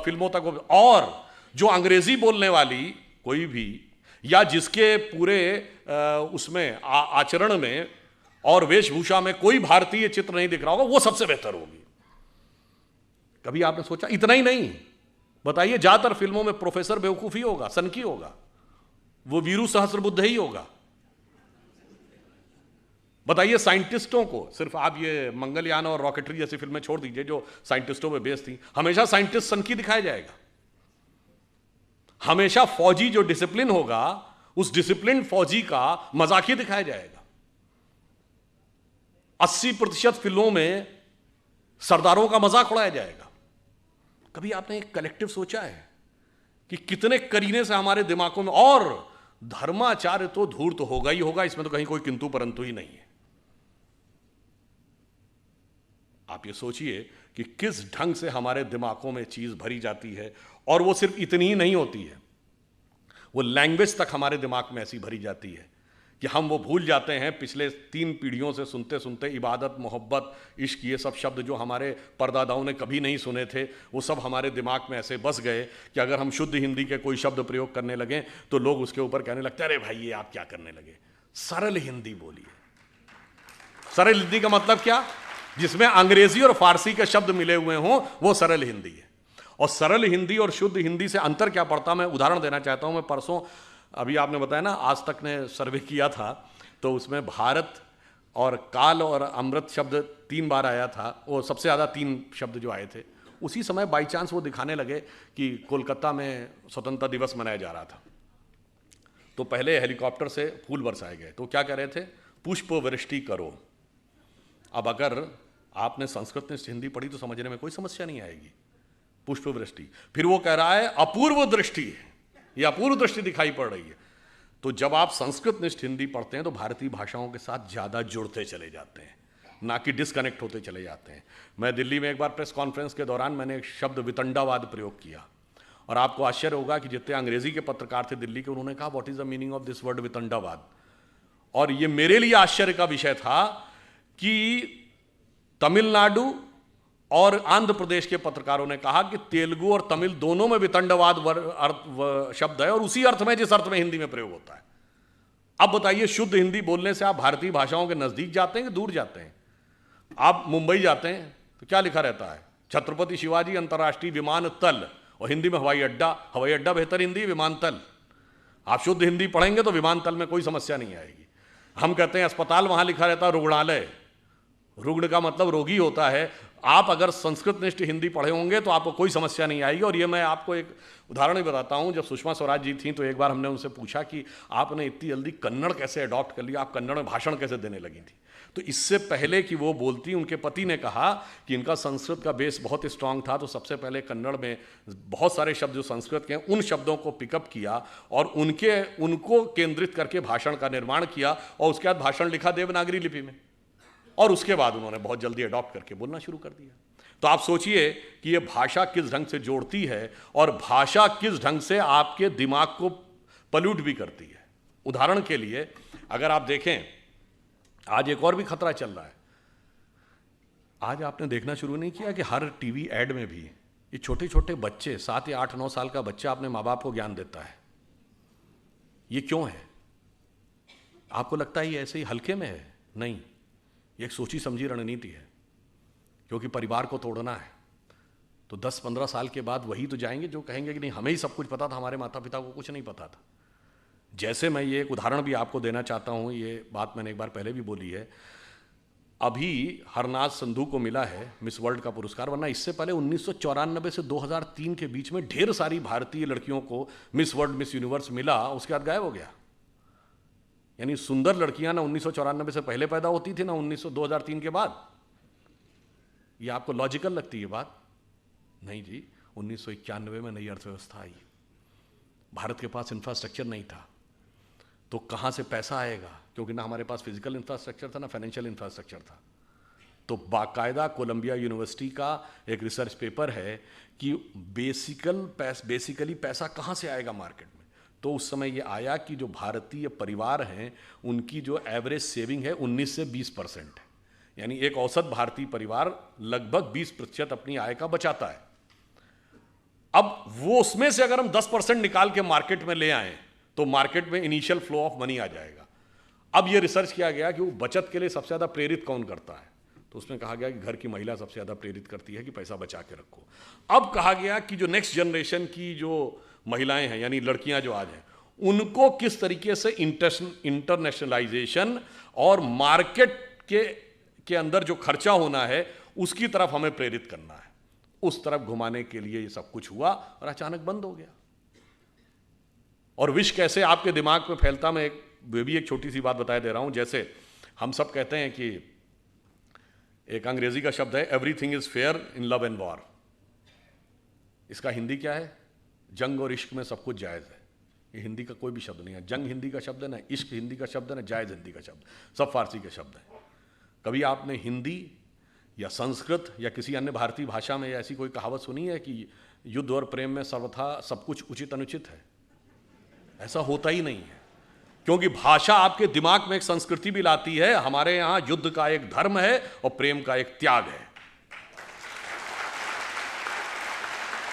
फिल्मों तक। और जो अंग्रेजी बोलने वाली कोई भी, या जिसके पूरे उसमें आचरण में और वेशभूषा में कोई भारतीय चित्र नहीं दिख रहा होगा, वो सबसे बेहतर होगी। कभी आपने सोचा? इतना ही नहीं, बताइए, ज्यादातर फिल्मों में प्रोफेसर बेवकूफ ही होगा, सनकी होगा, वो वीरू सहस्त्रबुद्ध ही होगा। बताइए साइंटिस्टों को, सिर्फ आप ये मंगलयान और रॉकेटरी जैसी फिल्में छोड़ दीजिए जो साइंटिस्टों पे बेस्ड थी, हमेशा साइंटिस्ट सनकी दिखाया जाएगा। हमेशा फौजी जो डिसिप्लिन होगा, उस डिसिप्लिन फौजी का मजाकिया दिखाया जाएगा। 80% फिल्मों में सरदारों का मजाक उड़ाया जाएगा। कभी आपने एक कलेक्टिव सोचा है कि कितने करीने से हमारे दिमागों में, और धर्माचार्य तो धूर्त तो होगा ही होगा, इसमें तो कहीं कोई किंतु परंतु ही नहीं है। आप ये सोचिए कि किस ढंग से हमारे दिमागों में चीज भरी जाती है, और वो सिर्फ इतनी ही नहीं होती है, वो लैंग्वेज तक हमारे दिमाग में ऐसी भरी जाती है कि हम वो भूल जाते हैं पिछले 3 पीढ़ियों से सुनते सुनते इबादत, मोहब्बत, इश्क, ये सब शब्द जो हमारे परदादाओं ने कभी नहीं सुने थे, वो सब हमारे दिमाग में ऐसे बस गए कि अगर हम शुद्ध हिंदी के कोई शब्द प्रयोग करने लगें तो लोग उसके ऊपर कहने लगते हैं, अरे भाई ये आप क्या करने लगे, सरल हिंदी बोलिए। सरल हिंदी का मतलब क्या? जिसमें अंग्रेजी और फारसी के शब्द मिले हुए हों, वो सरल हिंदी है। और सरल हिंदी और शुद्ध हिंदी से अंतर क्या पड़ता, मैं उदाहरण देना चाहता हूं। मैं परसों, अभी आपने बताया ना, आज तक ने सर्वे किया था, तो उसमें भारत और काल और अमृत शब्द 3 बार आया था, वो सबसे ज़्यादा 3 शब्द जो आए थे। उसी समय बाई चांस वो दिखाने लगे कि कोलकाता में स्वतंत्रता दिवस मनाया जा रहा था, तो पहले हेलीकॉप्टर से फूल बरसाए गए, तो क्या कह रहे थे, पुष्प वृष्टि करो। अब अगर आपने संस्कृत में हिंदी पढ़ी तो समझने में कोई समस्या नहीं आएगी, पुष्प वृष्टि। फिर वो कह रहा है अपूर्व दृष्टि, ये अपूर्व दृष्टि दिखाई पड़ रही है। तो जब आप संस्कृत निष्ठ हिंदी पढ़ते हैं तो भारतीय भाषाओं के साथ ज़्यादा जुड़ते चले जाते हैं, ना कि डिस्कनेक्ट होते चले जाते हैं। मैं दिल्ली में एक बार प्रेस कॉन्फ्रेंस के दौरान मैंने एक शब्द वितंडावाद प्रयोग किया, और आपको आश्चर्य होगा कि जितने अंग्रेजी के पत्रकार थे दिल्ली के, उन्होंने कहा what is the meaning of this word वितंडावाद। और ये मेरे लिए आश्चर्य का विषय था कि तमिलनाडु और आंध्र प्रदेश के पत्रकारों ने कहा कि तेलुगु और तमिल दोनों में वितंडवाद शब्द है, और उसी अर्थ में जिस अर्थ में हिंदी में प्रयोग होता है। अब बताइए, शुद्ध हिंदी बोलने से आप भारतीय भाषाओं के नजदीक जाते हैं कि दूर जाते हैं? आप मुंबई जाते हैं तो क्या लिखा रहता है, छत्रपति शिवाजी अंतर्राष्ट्रीय विमानतल, और हिंदी में हवाई अड्डा। हवाई अड्डा बेहतर हिंदी, विमानतल। आप शुद्ध हिंदी पढ़ेंगे तो विमानतल में कोई समस्या नहीं आएगी। हम कहते हैं अस्पताल, वहां लिखा रहता है रुग्णालय। रुग्ण का मतलब रोगी होता है। आप अगर संस्कृत निष्ठ हिंदी पढ़े होंगे तो आपको कोई समस्या नहीं आएगी। और ये मैं आपको एक उदाहरण भी बताता हूँ। जब सुषमा स्वराज जी थी तो एक बार हमने उनसे पूछा कि आपने इतनी जल्दी कन्नड़ कैसे अडॉप्ट कर लिया, आप कन्नड़ में भाषण कैसे देने लगी थी? तो इससे पहले कि वो बोलती, उनके पति ने कहा कि इनका संस्कृत का बेस बहुत स्ट्रांग था, तो सबसे पहले कन्नड़ में बहुत सारे शब्द जो संस्कृत के हैं उन शब्दों को पिकअप किया और उनको केंद्रित करके भाषण का निर्माण किया, और उसके बाद भाषण लिखा देवनागरी लिपि में, और उसके बाद उन्होंने बहुत जल्दी अडॉप्ट करके बोलना शुरू कर दिया। तो आप सोचिए कि ये भाषा किस ढंग से जोड़ती है, और भाषा किस ढंग से आपके दिमाग को पल्यूट भी करती है। उदाहरण के लिए अगर आप देखें, आज एक और भी खतरा चल रहा है। आज आपने देखना शुरू नहीं किया कि हर टीवी एड में भी ये छोटे छोटे बच्चे, 7 या 8-9 साल का बच्चा अपने माँ बाप को ज्ञान देता है। ये क्यों है? आपको लगता है ये ऐसे ही हल्के में है? नहीं, ये एक सोची समझी रणनीति है, क्योंकि परिवार को तोड़ना है। तो 10-15 साल के बाद वही तो जाएंगे जो कहेंगे कि नहीं, हमें ही सब कुछ पता था, हमारे माता पिता को कुछ नहीं पता था। जैसे मैं ये एक उदाहरण भी आपको देना चाहता हूँ, ये बात मैंने एक बार पहले भी बोली है। अभी हरनाज संधू को मिला है मिस वर्ल्ड का पुरस्कार, वरना इससे पहले 1994 से 2003 के बीच में ढेर सारी भारतीय लड़कियों को मिस वर्ल्ड, मिस यूनिवर्स मिला, उसके बाद गायब हो गया। यानी सुंदर लड़कियां ना 1994 से पहले पैदा होती थी, ना 2003 के बाद। ये आपको लॉजिकल लगती है बात? नहीं जी, 1991 में नई अर्थव्यवस्था आई, भारत के पास इंफ्रास्ट्रक्चर नहीं था, तो कहाँ से पैसा आएगा? क्योंकि ना हमारे पास फिजिकल इंफ्रास्ट्रक्चर था, ना फाइनेंशियल इंफ्रास्ट्रक्चर था। तो बाकायदा कोलंबिया यूनिवर्सिटी का एक रिसर्च पेपर है कि बेसिकली पैसा कहाँ से आएगा मार्केट में। तो उस समय ये आया कि जो भारतीय परिवार हैं उनकी जो एवरेज सेविंग है 19 से 20% है। यानी एक औसत भारतीय परिवार लगभग 20% अपनी आय का बचाता है। अब वो उसमें से अगर हम 10% निकाल के मार्केट में ले आए तो मार्केट में इनिशियल फ्लो ऑफ मनी आ जाएगा। अब ये रिसर्च किया गया कि वो बचत के लिए सबसे ज़्यादा प्रेरित कौन करता है, तो उसमें कहा गया कि घर की महिला सबसे ज़्यादा प्रेरित करती है कि पैसा बचा के रखो। अब कहा गया कि जो नेक्स्ट जनरेशन की जो महिलाएं हैं, यानी लड़कियां जो आज हैं, उनको किस तरीके से इंटरनेशनलाइजेशन और मार्केट के अंदर जो खर्चा होना है उसकी तरफ हमें प्रेरित करना है। उस तरफ घुमाने के लिए ये सब कुछ हुआ और अचानक बंद हो गया। और विष कैसे आपके दिमाग में फैलता, मैं एक छोटी सी बात बताए दे रहा हूं। जैसे हम सब कहते हैं कि एक अंग्रेजी का शब्द है everything is fair in love and war. इसका हिंदी क्या है? जंग और इश्क में सब कुछ जायज है। ये हिंदी का कोई भी शब्द नहीं है। जंग हिंदी का शब्द है ना, इश्क हिंदी का शब्द है ना, जायज हिंदी का शब्द, सब फारसी के शब्द है। कभी आपने हिंदी या संस्कृत या किसी अन्य भारतीय भाषा में ऐसी कोई कहावत सुनी है कि युद्ध और प्रेम में सर्वथा सब कुछ उचित अनुचित है? ऐसा होता ही नहीं है, क्योंकि भाषा आपके दिमाग में एक संस्कृति भी लाती है। हमारे यहां युद्ध का एक धर्म है और प्रेम का एक त्याग है।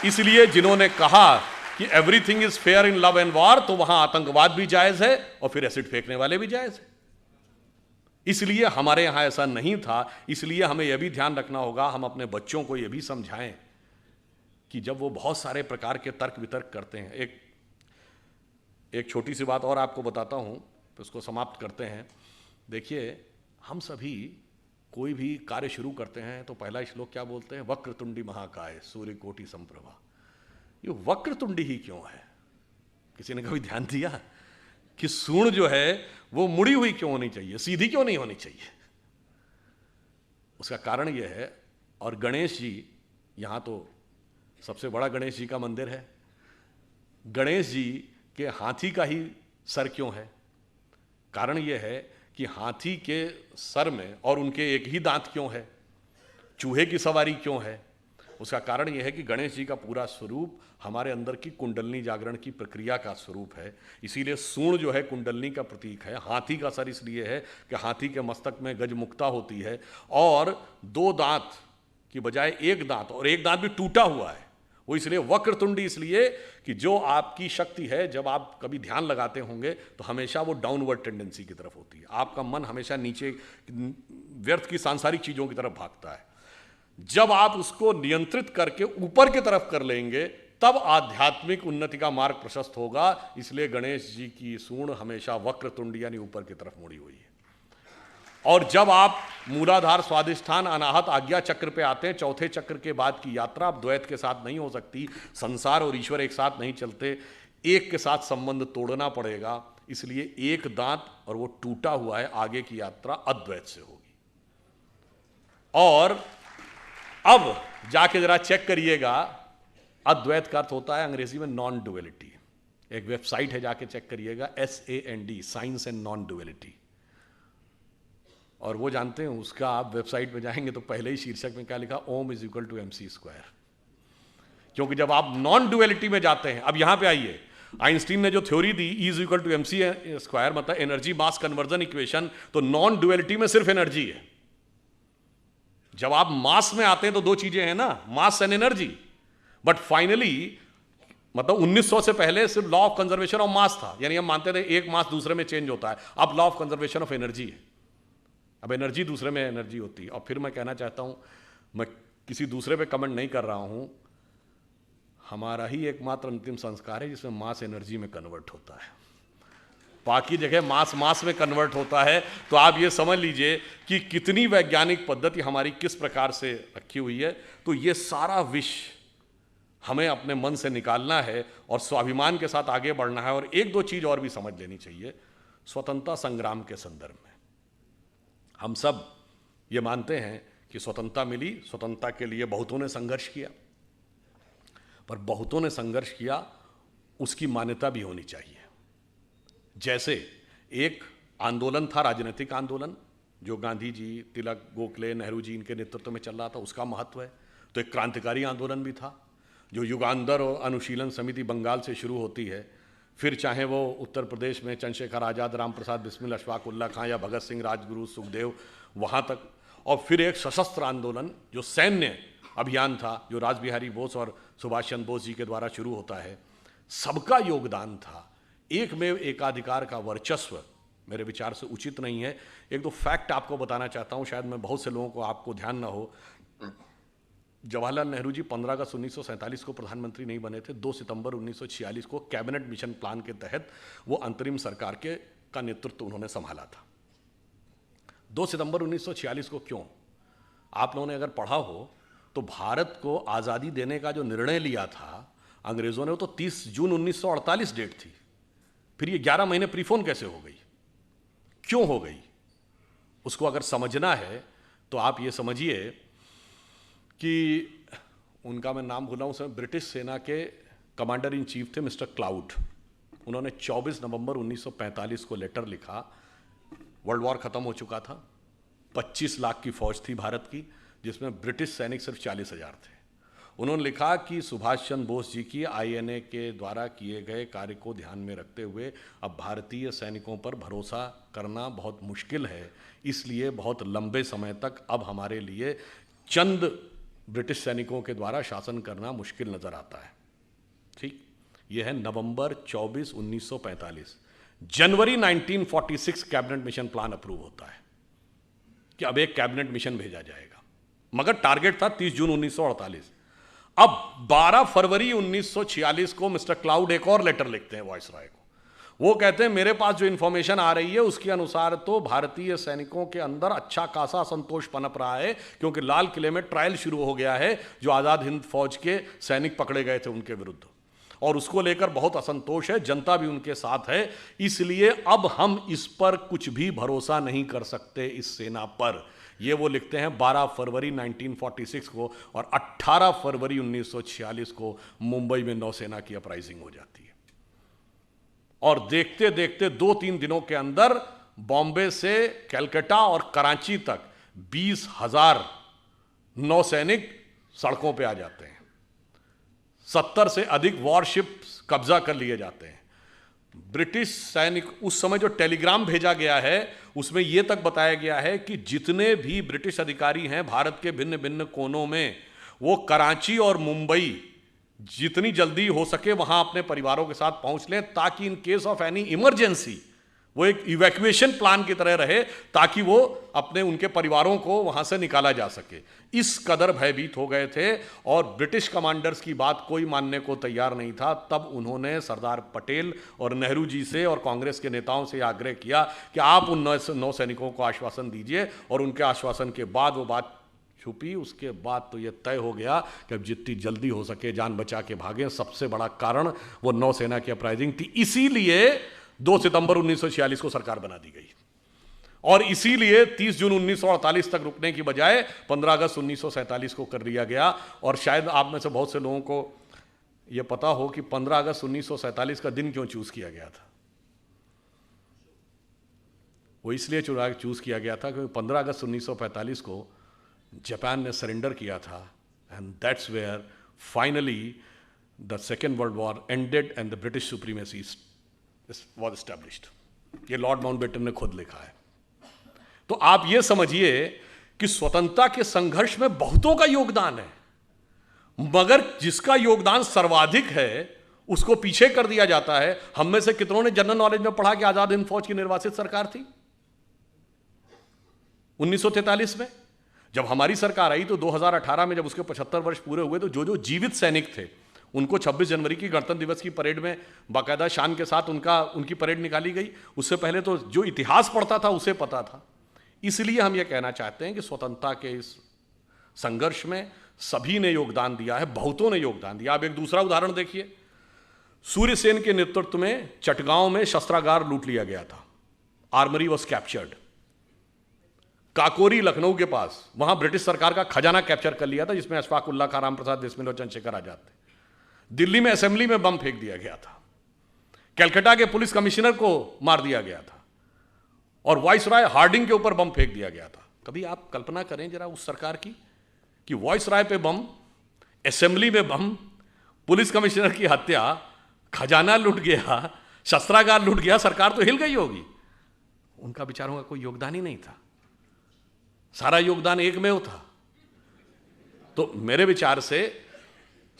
इसलिए जिन्होंने कहा कि everything is fair in love and war, तो वहां आतंकवाद भी जायज है और फिर एसिड फेंकने वाले भी जायज है। इसलिए हमारे यहां ऐसा नहीं था। इसलिए हमें यह भी ध्यान रखना होगा, हम अपने बच्चों को यह भी समझाएं कि जब वो बहुत सारे प्रकार के तर्क वितर्क करते हैं। एक छोटी सी बात और आपको बताता हूं, तो उसको समाप्त करते हैं। देखिए, हम सभी कोई भी कार्य शुरू करते हैं तो पहला श्लोक क्या बोलते हैं? वक्रतुंडी महाकाय सूर्य कोटि संप्रभा। ये वक्रतुंडी ही क्यों है? किसी ने कभी ध्यान दिया कि सूंड जो है वो मुड़ी हुई क्यों होनी चाहिए, सीधी क्यों नहीं होनी चाहिए? उसका कारण यह है, और गणेश जी, यहां तो सबसे बड़ा गणेश जी का मंदिर है, गणेश जी के हाथी का ही सर क्यों है? कारण यह है कि हाथी के सर में और उनके एक ही दांत क्यों है? चूहे की सवारी क्यों है? उसका कारण यह है कि गणेश जी का पूरा स्वरूप हमारे अंदर की कुंडलनी जागरण की प्रक्रिया का स्वरूप है। इसीलिए सूंड जो है कुंडलनी का प्रतीक है। हाथी का सर इसलिए है कि हाथी के मस्तक में गजमुक्ता होती है, और दो दांत की बजाय एक दांत, और एक दांत भी टूटा हुआ है। वो इसलिए वक्रतुंडी इसलिए कि जो आपकी शक्ति है, जब आप कभी ध्यान लगाते होंगे तो हमेशा वो डाउनवर्ड टेंडेंसी की तरफ होती है। आपका मन हमेशा नीचे व्यर्थ की सांसारिक चीजों की तरफ भागता है। जब आप उसको नियंत्रित करके ऊपर की तरफ कर लेंगे, तब आध्यात्मिक उन्नति का मार्ग प्रशस्त होगा। इसलिए गणेश जी की सूंड हमेशा वक्रतुंडी यानी ऊपर की तरफ मुड़ी हुई है। और जब आप मूलाधार, स्वादिष्ठान, अनाहत, आज्ञा चक्र पे आते हैं, चौथे चक्र के बाद की यात्रा अब द्वैत के साथ नहीं हो सकती। संसार और ईश्वर एक साथ नहीं चलते, एक के साथ संबंध तोड़ना पड़ेगा। इसलिए एक दांत और वो टूटा हुआ है, आगे की यात्रा अद्वैत से होगी। और अब जाके जरा चेक करिएगा, अद्वैत का अर्थ होता है अंग्रेजी में नॉन डुअलिटी। एक वेबसाइट है, जाके चेक करिएगा, SAND, science and non duality. और वो जानते हैं, उसका आप वेबसाइट पे जाएंगे तो पहले ही शीर्षक में क्या लिखा? ओम इज इक्वल टू MC²। क्योंकि जब आप नॉन डुअलिटी में जाते हैं, अब यहां पे आइए, आइंस्टीन ने जो थ्योरी दी E is equal to MC², मतलब एनर्जी मास कन्वर्जन इक्वेशन, तो नॉन डुअलिटी में सिर्फ एनर्जी है। जब आप मास में आते हैं तो दो चीजें हैं ना, mass and energy. But finally, मतलब 1900 से पहले सिर्फ law of conservation of mass था, यानी हम मानते थे एक मास दूसरे में चेंज होता है। अब law of conservation of energy है, अब एनर्जी दूसरे में एनर्जी होती है। और फिर मैं कहना चाहता हूं, मैं किसी दूसरे पे कमेंट नहीं कर रहा हूं, हमारा ही एकमात्र अंतिम संस्कार है जिसमें मास एनर्जी में कन्वर्ट होता है। बाकी जगह मास में कन्वर्ट होता है। तो आप ये समझ लीजिए कि कितनी वैज्ञानिक पद्धति हमारी किस प्रकार से रखी हुई है। तो ये सारा विष हमें अपने मन से निकालना है और स्वाभिमान के साथ आगे बढ़ना है। और एक दो चीज और भी समझ लेनी चाहिए। स्वतंत्रता संग्राम के संदर्भ में हम सब ये मानते हैं कि स्वतंत्रता मिली, स्वतंत्रता के लिए बहुतों ने संघर्ष किया, पर बहुतों ने संघर्ष किया उसकी मान्यता भी होनी चाहिए। जैसे एक आंदोलन था, राजनीतिक आंदोलन, जो गांधी जी, तिलक, गोखले, नेहरू जी इनके नेतृत्व में चल रहा था, उसका महत्व है। तो एक क्रांतिकारी आंदोलन भी था, जो युगांतर और अनुशीलन समिति बंगाल से शुरू होती है, फिर चाहे वो उत्तर प्रदेश में चंद्रशेखर आज़ाद, राम प्रसाद बिस्मिल, अशफाक उल्ला खां या भगत सिंह, राजगुरु, सुखदेव, वहाँ तक, और फिर एक सशस्त्र आंदोलन जो सैन्य अभियान था, जो रास बिहारी बोस और सुभाष चंद्र बोस जी के द्वारा शुरू होता है। सबका योगदान था एक में एकाधिकार का वर्चस्व मेरे विचार से उचित नहीं है। एक दो फैक्ट आपको बताना चाहता हूं, शायद मैं बहुत से लोगों को आपको ध्यान ना हो। जवाहरलाल नेहरू जी 15 अगस्त 1947 को प्रधानमंत्री नहीं बने थे। 2 सितंबर 1946 को कैबिनेट मिशन प्लान के तहत वो अंतरिम सरकार का नेतृत्व उन्होंने संभाला था। 2 सितंबर 1946 को क्यों? आप लोगों ने अगर पढ़ा हो तो भारत को आज़ादी देने का जो निर्णय लिया था अंग्रेज़ों ने, वो तो 30 जून 1948 डेट थी। फिर ये 11 महीने प्रीफोन कैसे हो गई, क्यों हो गई? उसको अगर समझना है तो आप ये समझिए कि उनका मैं नाम भूला हूं, उसमें ब्रिटिश सेना के कमांडर इन चीफ थे मिस्टर क्लाउड। उन्होंने 24 नवंबर 1945 को लेटर लिखा। वर्ल्ड वॉर खत्म हो चुका था, 25 लाख की फौज थी भारत की, जिसमें ब्रिटिश सैनिक सिर्फ 40,000 थे। उन्होंने लिखा कि सुभाष चंद्र बोस जी की INA के द्वारा किए गए कार्य को ध्यान में रखते हुए अब भारतीय सैनिकों पर भरोसा करना बहुत मुश्किल है, इसलिए बहुत लंबे समय तक अब हमारे लिए चंद ब्रिटिश सैनिकों के द्वारा शासन करना मुश्किल नजर आता है। ठीक, यह है नवंबर 24, 1945। जनवरी 1946 कैबिनेट मिशन प्लान अप्रूव होता है कि अब एक कैबिनेट मिशन भेजा जाएगा, मगर टारगेट था 30 जून 1948। अब 12 फरवरी 1946 को मिस्टर क्लाउड एक और लेटर लिखते हैं वायसराय को। वो कहते हैं मेरे पास जो इंफॉर्मेशन आ रही है उसके अनुसार तो भारतीय सैनिकों के अंदर अच्छा खासा असंतोष पनप रहा है, क्योंकि लाल किले में ट्रायल शुरू हो गया है जो आज़ाद हिंद फौज के सैनिक पकड़े गए थे उनके विरुद्ध, और उसको लेकर बहुत असंतोष है, जनता भी उनके साथ है। इसलिए अब हम इस पर कुछ भी भरोसा नहीं कर सकते, इस सेना पर। ये वो लिखते हैं 12 फरवरी 1946 को, और 18 फरवरी 1946 को मुंबई में नौसेना की अपराइजिंग हो जाती है। और देखते देखते 2-3 दिनों के अंदर बॉम्बे से कलकत्ता और कराची तक 20,000 नौसैनिक सड़कों पे आ जाते हैं। 70 से अधिक वॉरशिप्स कब्जा कर लिए जाते हैं। ब्रिटिश सैनिक, उस समय जो टेलीग्राम भेजा गया है उसमें यह तक बताया गया है कि जितने भी ब्रिटिश अधिकारी हैं भारत के भिन्न भिन्न कोनों में, वो कराची और मुंबई जितनी जल्दी हो सके वहां अपने परिवारों के साथ पहुंच लें, ताकि in case of any emergency वो एक इवैक्यूएशन प्लान की तरह रहे, ताकि वो अपने उनके परिवारों को वहां से निकाला जा सके। इस कदर भयभीत हो गए थे और ब्रिटिश कमांडर्स की बात कोई मानने को तैयार नहीं था। तब उन्होंने सरदार पटेल और नेहरू जी से और कांग्रेस के नेताओं से आग्रह किया कि आप उन नौ सैनिकों को आश्वासन दीजिए, और उनके आश्वासन के बाद वो बात छुपी। उसके बाद तो ये तय हो गया कि अब जितनी जल्दी हो सके जान बचा के भागें। सबसे बड़ा कारण वो नौसेना की अपराइजिंग थी, इसीलिए 2 सितंबर 1946 को सरकार बना दी गई, और इसीलिए 30 जून 1948 तक रुकने की बजाय 15 अगस्त 1947 को कर दिया गया। और शायद आप में से बहुत से लोगों को यह पता हो कि 15 अगस्त 1947 का दिन क्यों चूज किया गया था। वो इसलिए चूज किया गया था क्योंकि 15 अगस्त 1945 को जापान ने सरेंडर किया था, and that's where finally the second world war ended and the British supremacy was established. ये लॉर्ड माउंटबेटन ने खुद लिखा है। तो आप ये समझिए कि स्वतंत्रता के संघर्ष में बहुतों का योगदान है, मगर जिसका योगदान सर्वाधिक है उसको पीछे कर दिया जाता है। हम में से कितनों ने जनरल नॉलेज में पढ़ा कि आजाद हिंद फौज की निर्वासित सरकार थी 1943 में। जब हमारी सरकार आई तो 2018 में जब उसके 75 वर्ष पूरे हुए, तो जो जीवित सैनिक थे उनको 26 जनवरी की गणतंत्र दिवस की परेड में बाकायदा शान के साथ उनकी परेड निकाली गई। उससे पहले तो जो इतिहास पढ़ता था उसे पता था। इसलिए हम यह कहना चाहते हैं कि स्वतंत्रता के इस संघर्ष में सभी ने योगदान दिया है, बहुतों ने योगदान दिया। आप एक दूसरा उदाहरण देखिए, सूर्यसेन के नेतृत्व में चटगांव में शस्त्रागार लूट लिया गया था, armoury was captured. Kakori Lucknow के पास, वहां ब्रिटिश सरकार का खजाना कैप्चर कर लिया था, जिसमें अशफाक उल्लाह खां, राम प्रसाद बिस्मिल और चंद्रशेखर आजाद थे। दिल्ली में असेंबली में बम फेंक दिया गया था, कलकत्ता के पुलिस कमिश्नर को मार दिया गया था, और वाइसराय हार्डिंग के ऊपर बम फेंक दिया गया था। कभी आप कल्पना करें जरा उस सरकार की कि वाइसराय पे बम, असेंबली में बम, पुलिस कमिश्नर की हत्या, खजाना लूट गया, शस्त्रागार लूट गया, सरकार तो हिल गई होगी। उनका बेचारों का कोई योगदान ही नहीं था, सारा योगदान एकमेव था। तो मेरे विचार से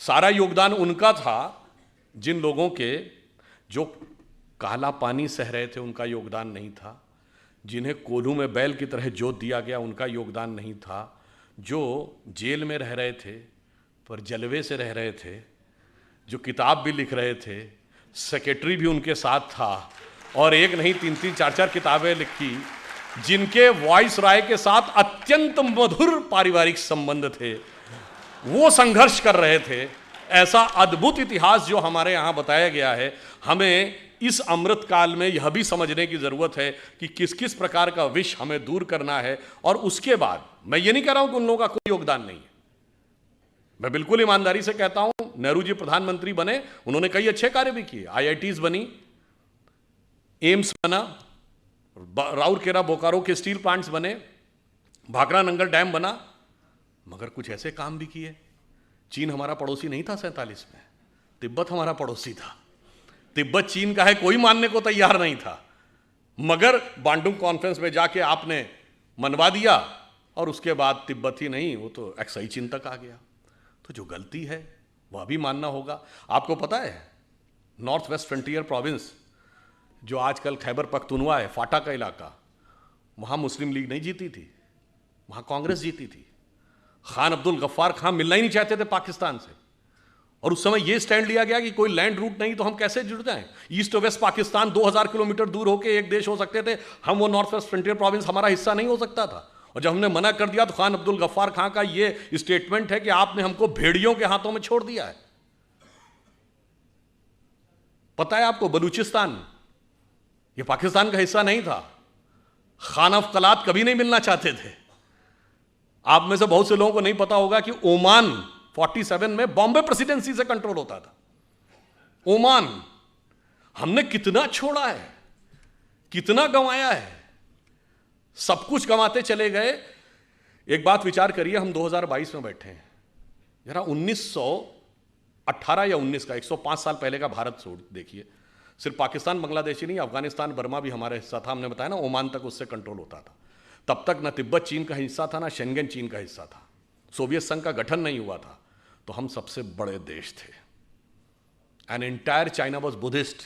सारा योगदान उनका था जिन लोगों के जो काला पानी सह रहे थे उनका योगदान नहीं था, जिन्हें कोल्हू में बैल की तरह जोत दिया गया उनका योगदान नहीं था, जो जेल में रह रहे थे पर जलवे से रह रहे थे, जो किताब भी लिख रहे थे, सेक्रेटरी भी उनके साथ था और एक नहीं 3-3 4-4 किताबें लिखी, जिनके वॉइस राय के साथ अत्यंत मधुर पारिवारिक संबंध थे, वो संघर्ष कर रहे थे। ऐसा अद्भुत इतिहास जो हमारे यहाँ बताया गया है, हमें इस अमृत काल में यह भी समझने की जरूरत है कि किस किस प्रकार का विष हमें दूर करना है। और उसके बाद मैं ये नहीं कह रहा हूं कि उन लोगों का कोई योगदान नहीं है, मैं बिल्कुल ईमानदारी से कहता हूं, नेहरू जी प्रधानमंत्री बने, उन्होंने कई अच्छे कार्य भी किए, IITs बनी, एम्स बना, राउरकेला बोकारो के स्टील प्लांट्स बने, भाखड़ा नंगल डैम बना, मगर कुछ ऐसे काम भी किए। चीन हमारा पड़ोसी नहीं था 47 में, तिब्बत हमारा पड़ोसी था, तिब्बत चीन का है कोई मानने को तैयार नहीं था, मगर बांडुंग कॉन्फ्रेंस में जाके आपने मनवा दिया और उसके बाद तिब्बत ही नहीं, वो तो एक्साई चीन तक आ गया। तो जो गलती है वह भी मानना होगा। आपको पता है नॉर्थ वेस्ट फ्रंटियर प्रोविंस जो आजकल खैबर पख्तूनवा है, फाटा का इलाका, वहां मुस्लिम लीग नहीं जीती थी, वहां कांग्रेस जीती थी। खान अब्दुल गफ्फार खान मिलना ही नहीं चाहते थे पाकिस्तान से, और उस समय यह स्टैंड लिया गया कि कोई लैंड रूट नहीं तो हम कैसे जुड़ जाएं। ईस्ट और वेस्ट पाकिस्तान 2000 किलोमीटर दूर होकर एक देश हो सकते थे, हम वो नॉर्थ वेस्ट फ्रंटियर प्रोविंस हमारा हिस्सा नहीं हो सकता था। और जब हमने मना कर दिया तो खान अब्दुल गफ्फार खान का ये स्टेटमेंट है कि आपने हमको भेड़ियों के हाथों में छोड़ दिया है। पता है आपको, बलूचिस्तान ये पाकिस्तान का हिस्सा नहीं था, खान अफ कलात कभी नहीं मिलना चाहते थे। आप में से बहुत से लोगों को नहीं पता होगा कि ओमान 47 में बॉम्बे प्रेसिडेंसी से कंट्रोल होता था। ओमान हमने कितना छोड़ा है, कितना गंवाया है, सब कुछ गंवाते चले गए। एक बात विचार करिए, हम 2022 में बैठे हैं, जरा 1918 या 19 का 105 साल पहले का भारत छोड़ देखिए, सिर्फ पाकिस्तान बांग्लादेश ही नहीं, अफगानिस्तान बर्मा भी हमारे हिस्सा था। हमने बताया ना, ओमान तक उससे कंट्रोल होता था। तब तक ना तिब्बत चीन का हिस्सा था, ना शेंगेन चीन का हिस्सा था, सोवियत संघ का गठन नहीं हुआ था। तो हम सबसे बड़े देश थे। An entire China was Buddhist,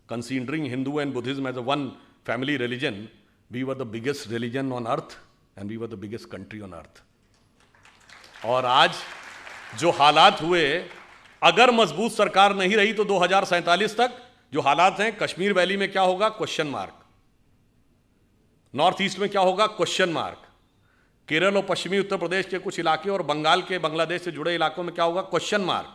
considering Hindu and Buddhism as a one family religion, we were the biggest religion on earth and we were the biggest country on earth. और आज जो हालात हुए, अगर मजबूत सरकार नहीं रही तो 2047 तक जो हालात हैं, कश्मीर वैली में क्या होगा, क्वेश्चन मार्क, नॉर्थ ईस्ट में क्या होगा, क्वेश्चन मार्क, केरल और पश्चिमी उत्तर प्रदेश के कुछ इलाके और बंगाल के बांग्लादेश से जुड़े इलाकों में क्या होगा, क्वेश्चन मार्क,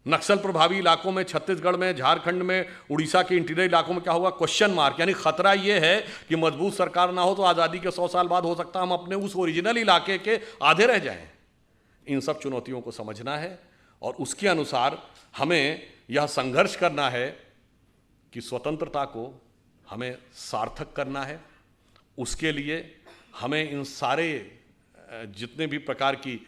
नक्सल प्रभावी इलाकों में, छत्तीसगढ़ में, झारखंड में, उड़ीसा के इंटीरियर इलाकों में क्या होगा, क्वेश्चन मार्क। यानी खतरा यह है कि मजबूत सरकार ना हो तो आज़ादी के 100 साल बाद हो सकता है हम अपने उस ओरिजिनल इलाके के आधे रह जाएं। इन सब चुनौतियों को समझना है और उसके अनुसार हमें यह संघर्ष करना है कि स्वतंत्रता को हमें सार्थक करना है। उसके लिए हमें इन सारे जितने भी प्रकार की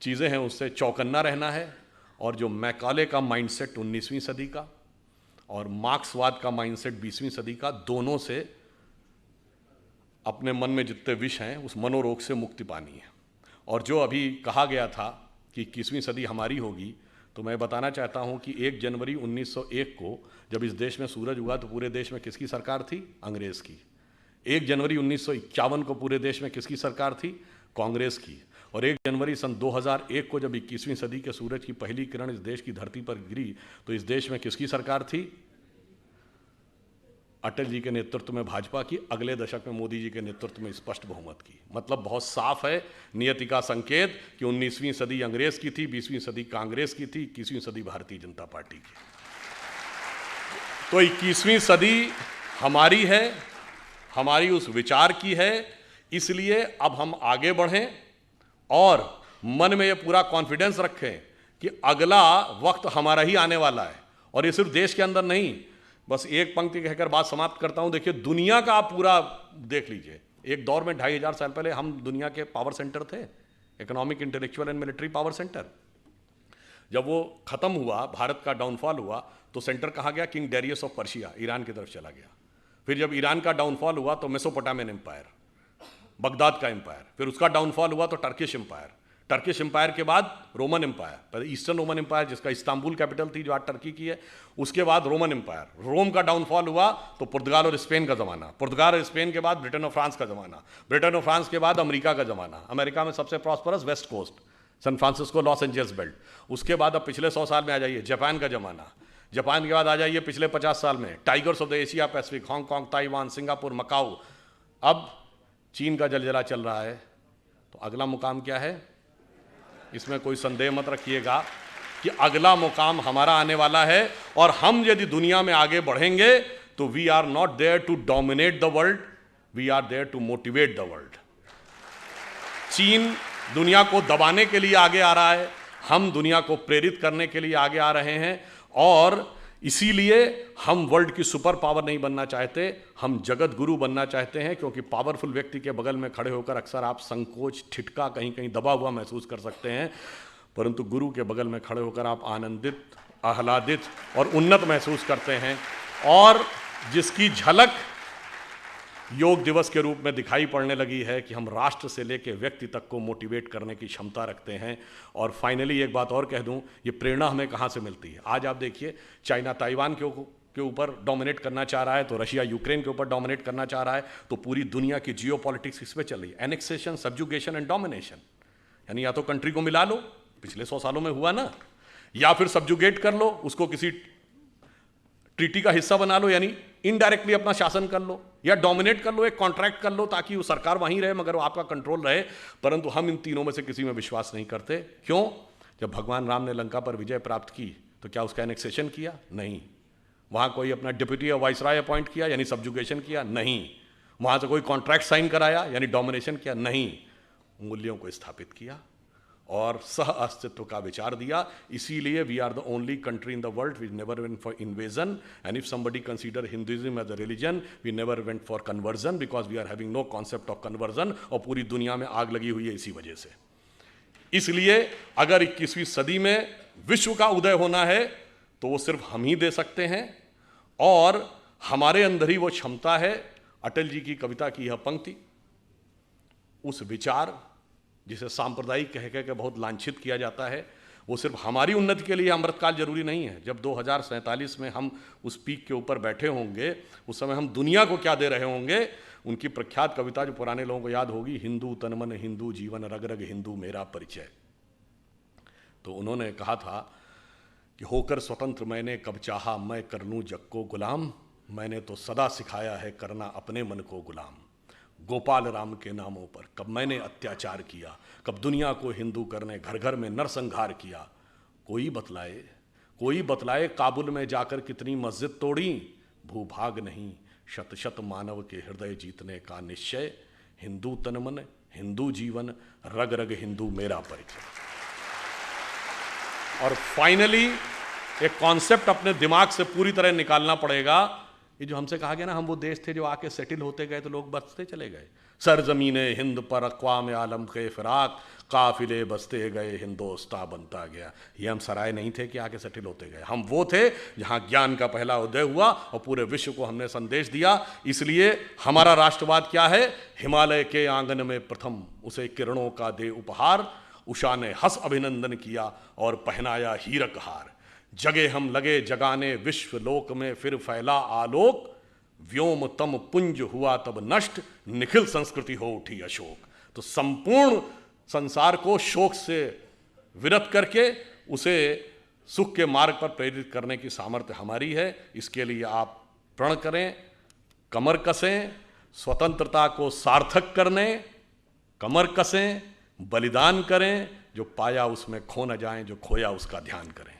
चीज़ें हैं उससे चौकन्ना रहना है। और जो मैकाले का माइंडसेट 19वीं सदी का और मार्क्सवाद का माइंडसेट 20वीं सदी का, दोनों से अपने मन में जितने विष हैं उस मनोरोग से मुक्ति पानी है। और जो अभी कहा गया था कि 21वीं सदी हमारी होगी, तो मैं बताना चाहता हूं कि 1 जनवरी 1901 को जब इस देश में सूरज उगा तो पूरे देश में किसकी सरकार थी, अंग्रेज़ की। 1 जनवरी 1951 को पूरे देश में किसकी सरकार थी, कांग्रेस की। और 1 जनवरी सन 2001 को जब 21वीं सदी के सूरज की पहली किरण इस देश की धरती पर गिरी तो इस देश में किसकी सरकार थी, अटल जी के नेतृत्व में भाजपा की, अगले दशक में मोदी जी के नेतृत्व में स्पष्ट बहुमत की। मतलब बहुत साफ है नियति का संकेत कि 19वीं सदी अंग्रेज की थी, 20वीं सदी कांग्रेस की थी, 21वीं सदी भारतीय जनता पार्टी की। तो 21वीं सदी हमारी है, हमारी उस विचार की है। इसलिए अब हम आगे बढ़ें और मन में ये पूरा कॉन्फिडेंस रखें कि अगला वक्त हमारा ही आने वाला है। और ये सिर्फ देश के अंदर नहीं, बस एक पंक्ति कहकर बात समाप्त करता हूं। देखिए, दुनिया का आप पूरा देख लीजिए। एक दौर में 2500 साल पहले हम दुनिया के पावर सेंटर थे, economic, intellectual and military power centre. जब वो खत्म हुआ, भारत का डाउनफॉल हुआ, तो सेंटर कहाँ गया, king Darius of Persia, Iran की तरफ चला गया। फिर जब ईरान का डाउनफॉल हुआ तो मेसोपोटामियन एम्पायर, बगदाद का एम्पायर। फिर उसका डाउनफॉल हुआ तो टर्किश एम्पायर। टर्किश एम्पायर के बाद रोमन एम्पायर, पहले ईस्टर्न रोमन एम्पायर जिसका इस्तांबुल कैपिटल थी जो आज टर्की की है, उसके बाद रोमन एम्पायर। रोम का डाउनफॉल हुआ तो पुर्तगाल और स्पेन का ज़माना, पुर्तगाल और स्पेन के बाद ब्रिटेन और फ्रांस का ज़माना, ब्रिटेन और फ्रांस के बाद अमेरिका का ज़माना, अमेरिका में सबसे prosperous west coast, San Francisco, Los Angeles belt. उसके बाद अब पिछले 100 साल में आ जाइए जापान का ज़माना, जापान के बाद आ जाइए पिछले 50 साल में tigers of the Asia Pacific, Hong Kong, Taiwan, Singapore, Macau. अब चीन का जलजला चल रहा है, तो अगला मुकाम क्या है? इसमें कोई संदेह मत रखिएगा कि अगला मुकाम हमारा आने वाला है, और हम यदि दुनिया में आगे बढ़ेंगे तो we are not there to dominate the world, we are there to motivate the world. चीन दुनिया को दबाने के लिए आगे आ रहा है, हम दुनिया को प्रेरित करने के लिए आगे आ रहे हैं, और इसीलिए हम वर्ल्ड की सुपर पावर नहीं बनना चाहते, हम जगत गुरु बनना चाहते हैं। क्योंकि पावरफुल व्यक्ति के बगल में खड़े होकर अक्सर आप संकोच, ठिठका, कहीं कहीं दबा हुआ महसूस कर सकते हैं, परंतु गुरु के बगल में खड़े होकर आप आनंदित, आह्लादित और उन्नत महसूस करते हैं, और जिसकी झलक योग दिवस के रूप में दिखाई पड़ने लगी है कि हम राष्ट्र से लेकर व्यक्ति तक को मोटिवेट करने की क्षमता रखते हैं। और फाइनली एक बात और कह दूं, ये प्रेरणा हमें कहाँ से मिलती है? आज आप देखिए, चाइना ताइवान के ऊपर डोमिनेट करना चाह रहा है, तो रशिया यूक्रेन के ऊपर डोमिनेट करना चाह रहा है, तो पूरी दुनिया की जियो पॉलिटिक्स इस पर चल रही है, एनेक्सेशन, सब्जुगेशन एंड डोमिनेशन। यानी या तो कंट्री को मिला लो, पिछले 100 सालों में हुआ ना, या फिर सब्जुगेट कर लो, उसको किसी ट्रीटी का हिस्सा बना लो, यानी इनडायरेक्टली अपना शासन कर लो, या डोमिनेट कर लो, एक कॉन्ट्रैक्ट कर लो ताकि वो सरकार वहीं रहे मगर वो आपका कंट्रोल रहे। परंतु हम इन तीनों में से किसी में विश्वास नहीं करते। क्यों? जब भगवान राम ने लंका पर विजय प्राप्त की तो क्या उसका एनेक्सेशन किया? नहीं। वहां कोई अपना डिप्टी या वाइसराय अपॉइंट किया, यानी सब्जुगेशन किया? नहीं। वहां से कोई कॉन्ट्रैक्ट साइन कराया, यानी डोमिनेशन किया? नहीं। मूल्यों को स्थापित किया और सह अस्तित्व का विचार दिया। इसीलिए we are the only country in the world we never went for invasion, and if somebody consider Hinduism as a religion, we never went for conversion, because we are having no concept of conversion. और पूरी दुनिया में आग लगी हुई है इसी वजह से। इसलिए अगर 21वीं सदी में विश्व का उदय होना है तो वो सिर्फ हम ही दे सकते हैं, और हमारे अंदर ही वो क्षमता है। अटल जी की कविता की यह पंक्ति, उस विचार जिसे सांप्रदायिक कह के बहुत लांछित किया जाता है, वो सिर्फ हमारी उन्नति के लिए अमृतकाल जरूरी नहीं है। जब 2047 में हम उस पीक के ऊपर बैठे होंगे, उस समय हम दुनिया को क्या दे रहे होंगे। उनकी प्रख्यात कविता जो पुराने लोगों को याद होगी, हिंदू तन मन हिंदू जीवन, रग रग हिंदू मेरा परिचय। तो उन्होंने कहा था कि होकर स्वतंत्र मैंने कब चाहा, मैं कर लूं जग को गुलाम, मैंने तो सदा सिखाया है करना अपने मन को गुलाम। गोपाल राम के नामों पर कब मैंने अत्याचार किया, कब दुनिया को हिंदू करने घर घर में नरसंहार किया। कोई बतलाए काबुल में जाकर कितनी मस्जिद तोड़ी, भूभाग नहीं शत शत मानव के हृदय जीतने का निश्चय। हिंदू तन मन हिंदू जीवन, रग रग हिंदू मेरा परिचय। और फाइनली एक कॉन्सेप्ट अपने दिमाग से पूरी तरह निकालना पड़ेगा। ये जो हमसे कहा गया ना, हम वो देश थे जो आके सेटल होते गए तो लोग बसते चले गए। सरजमीने हिंद पर अक़वाम आलम के फिराक, काफिले बसते गए हिंदोस्तां बनता गया। ये हम सराय नहीं थे कि आके सेटल होते गए, हम वो थे जहाँ ज्ञान का पहला उदय हुआ और पूरे विश्व को हमने संदेश दिया। इसलिए हमारा राष्ट्रवाद क्या है? हिमालय के आंगन में प्रथम उसे किरणों का दे उपहार, उषा ने हंस अभिनंदन किया और पहनाया हीरक हार। जगे हम लगे जगाने विश्व लोक में फिर फैला आलोक, व्योम तम पुंज हुआ तब नष्ट, निखिल संस्कृति हो उठी अशोक। तो संपूर्ण संसार को शोक से विरत करके उसे सुख के मार्ग पर प्रेरित करने की सामर्थ्य हमारी है। इसके लिए आप प्रण करें, कमर कसें, स्वतंत्रता को सार्थक करने कमर कसें, बलिदान करें, जो पाया उसमें खो न जाएं, जो खोया उसका ध्यान करें।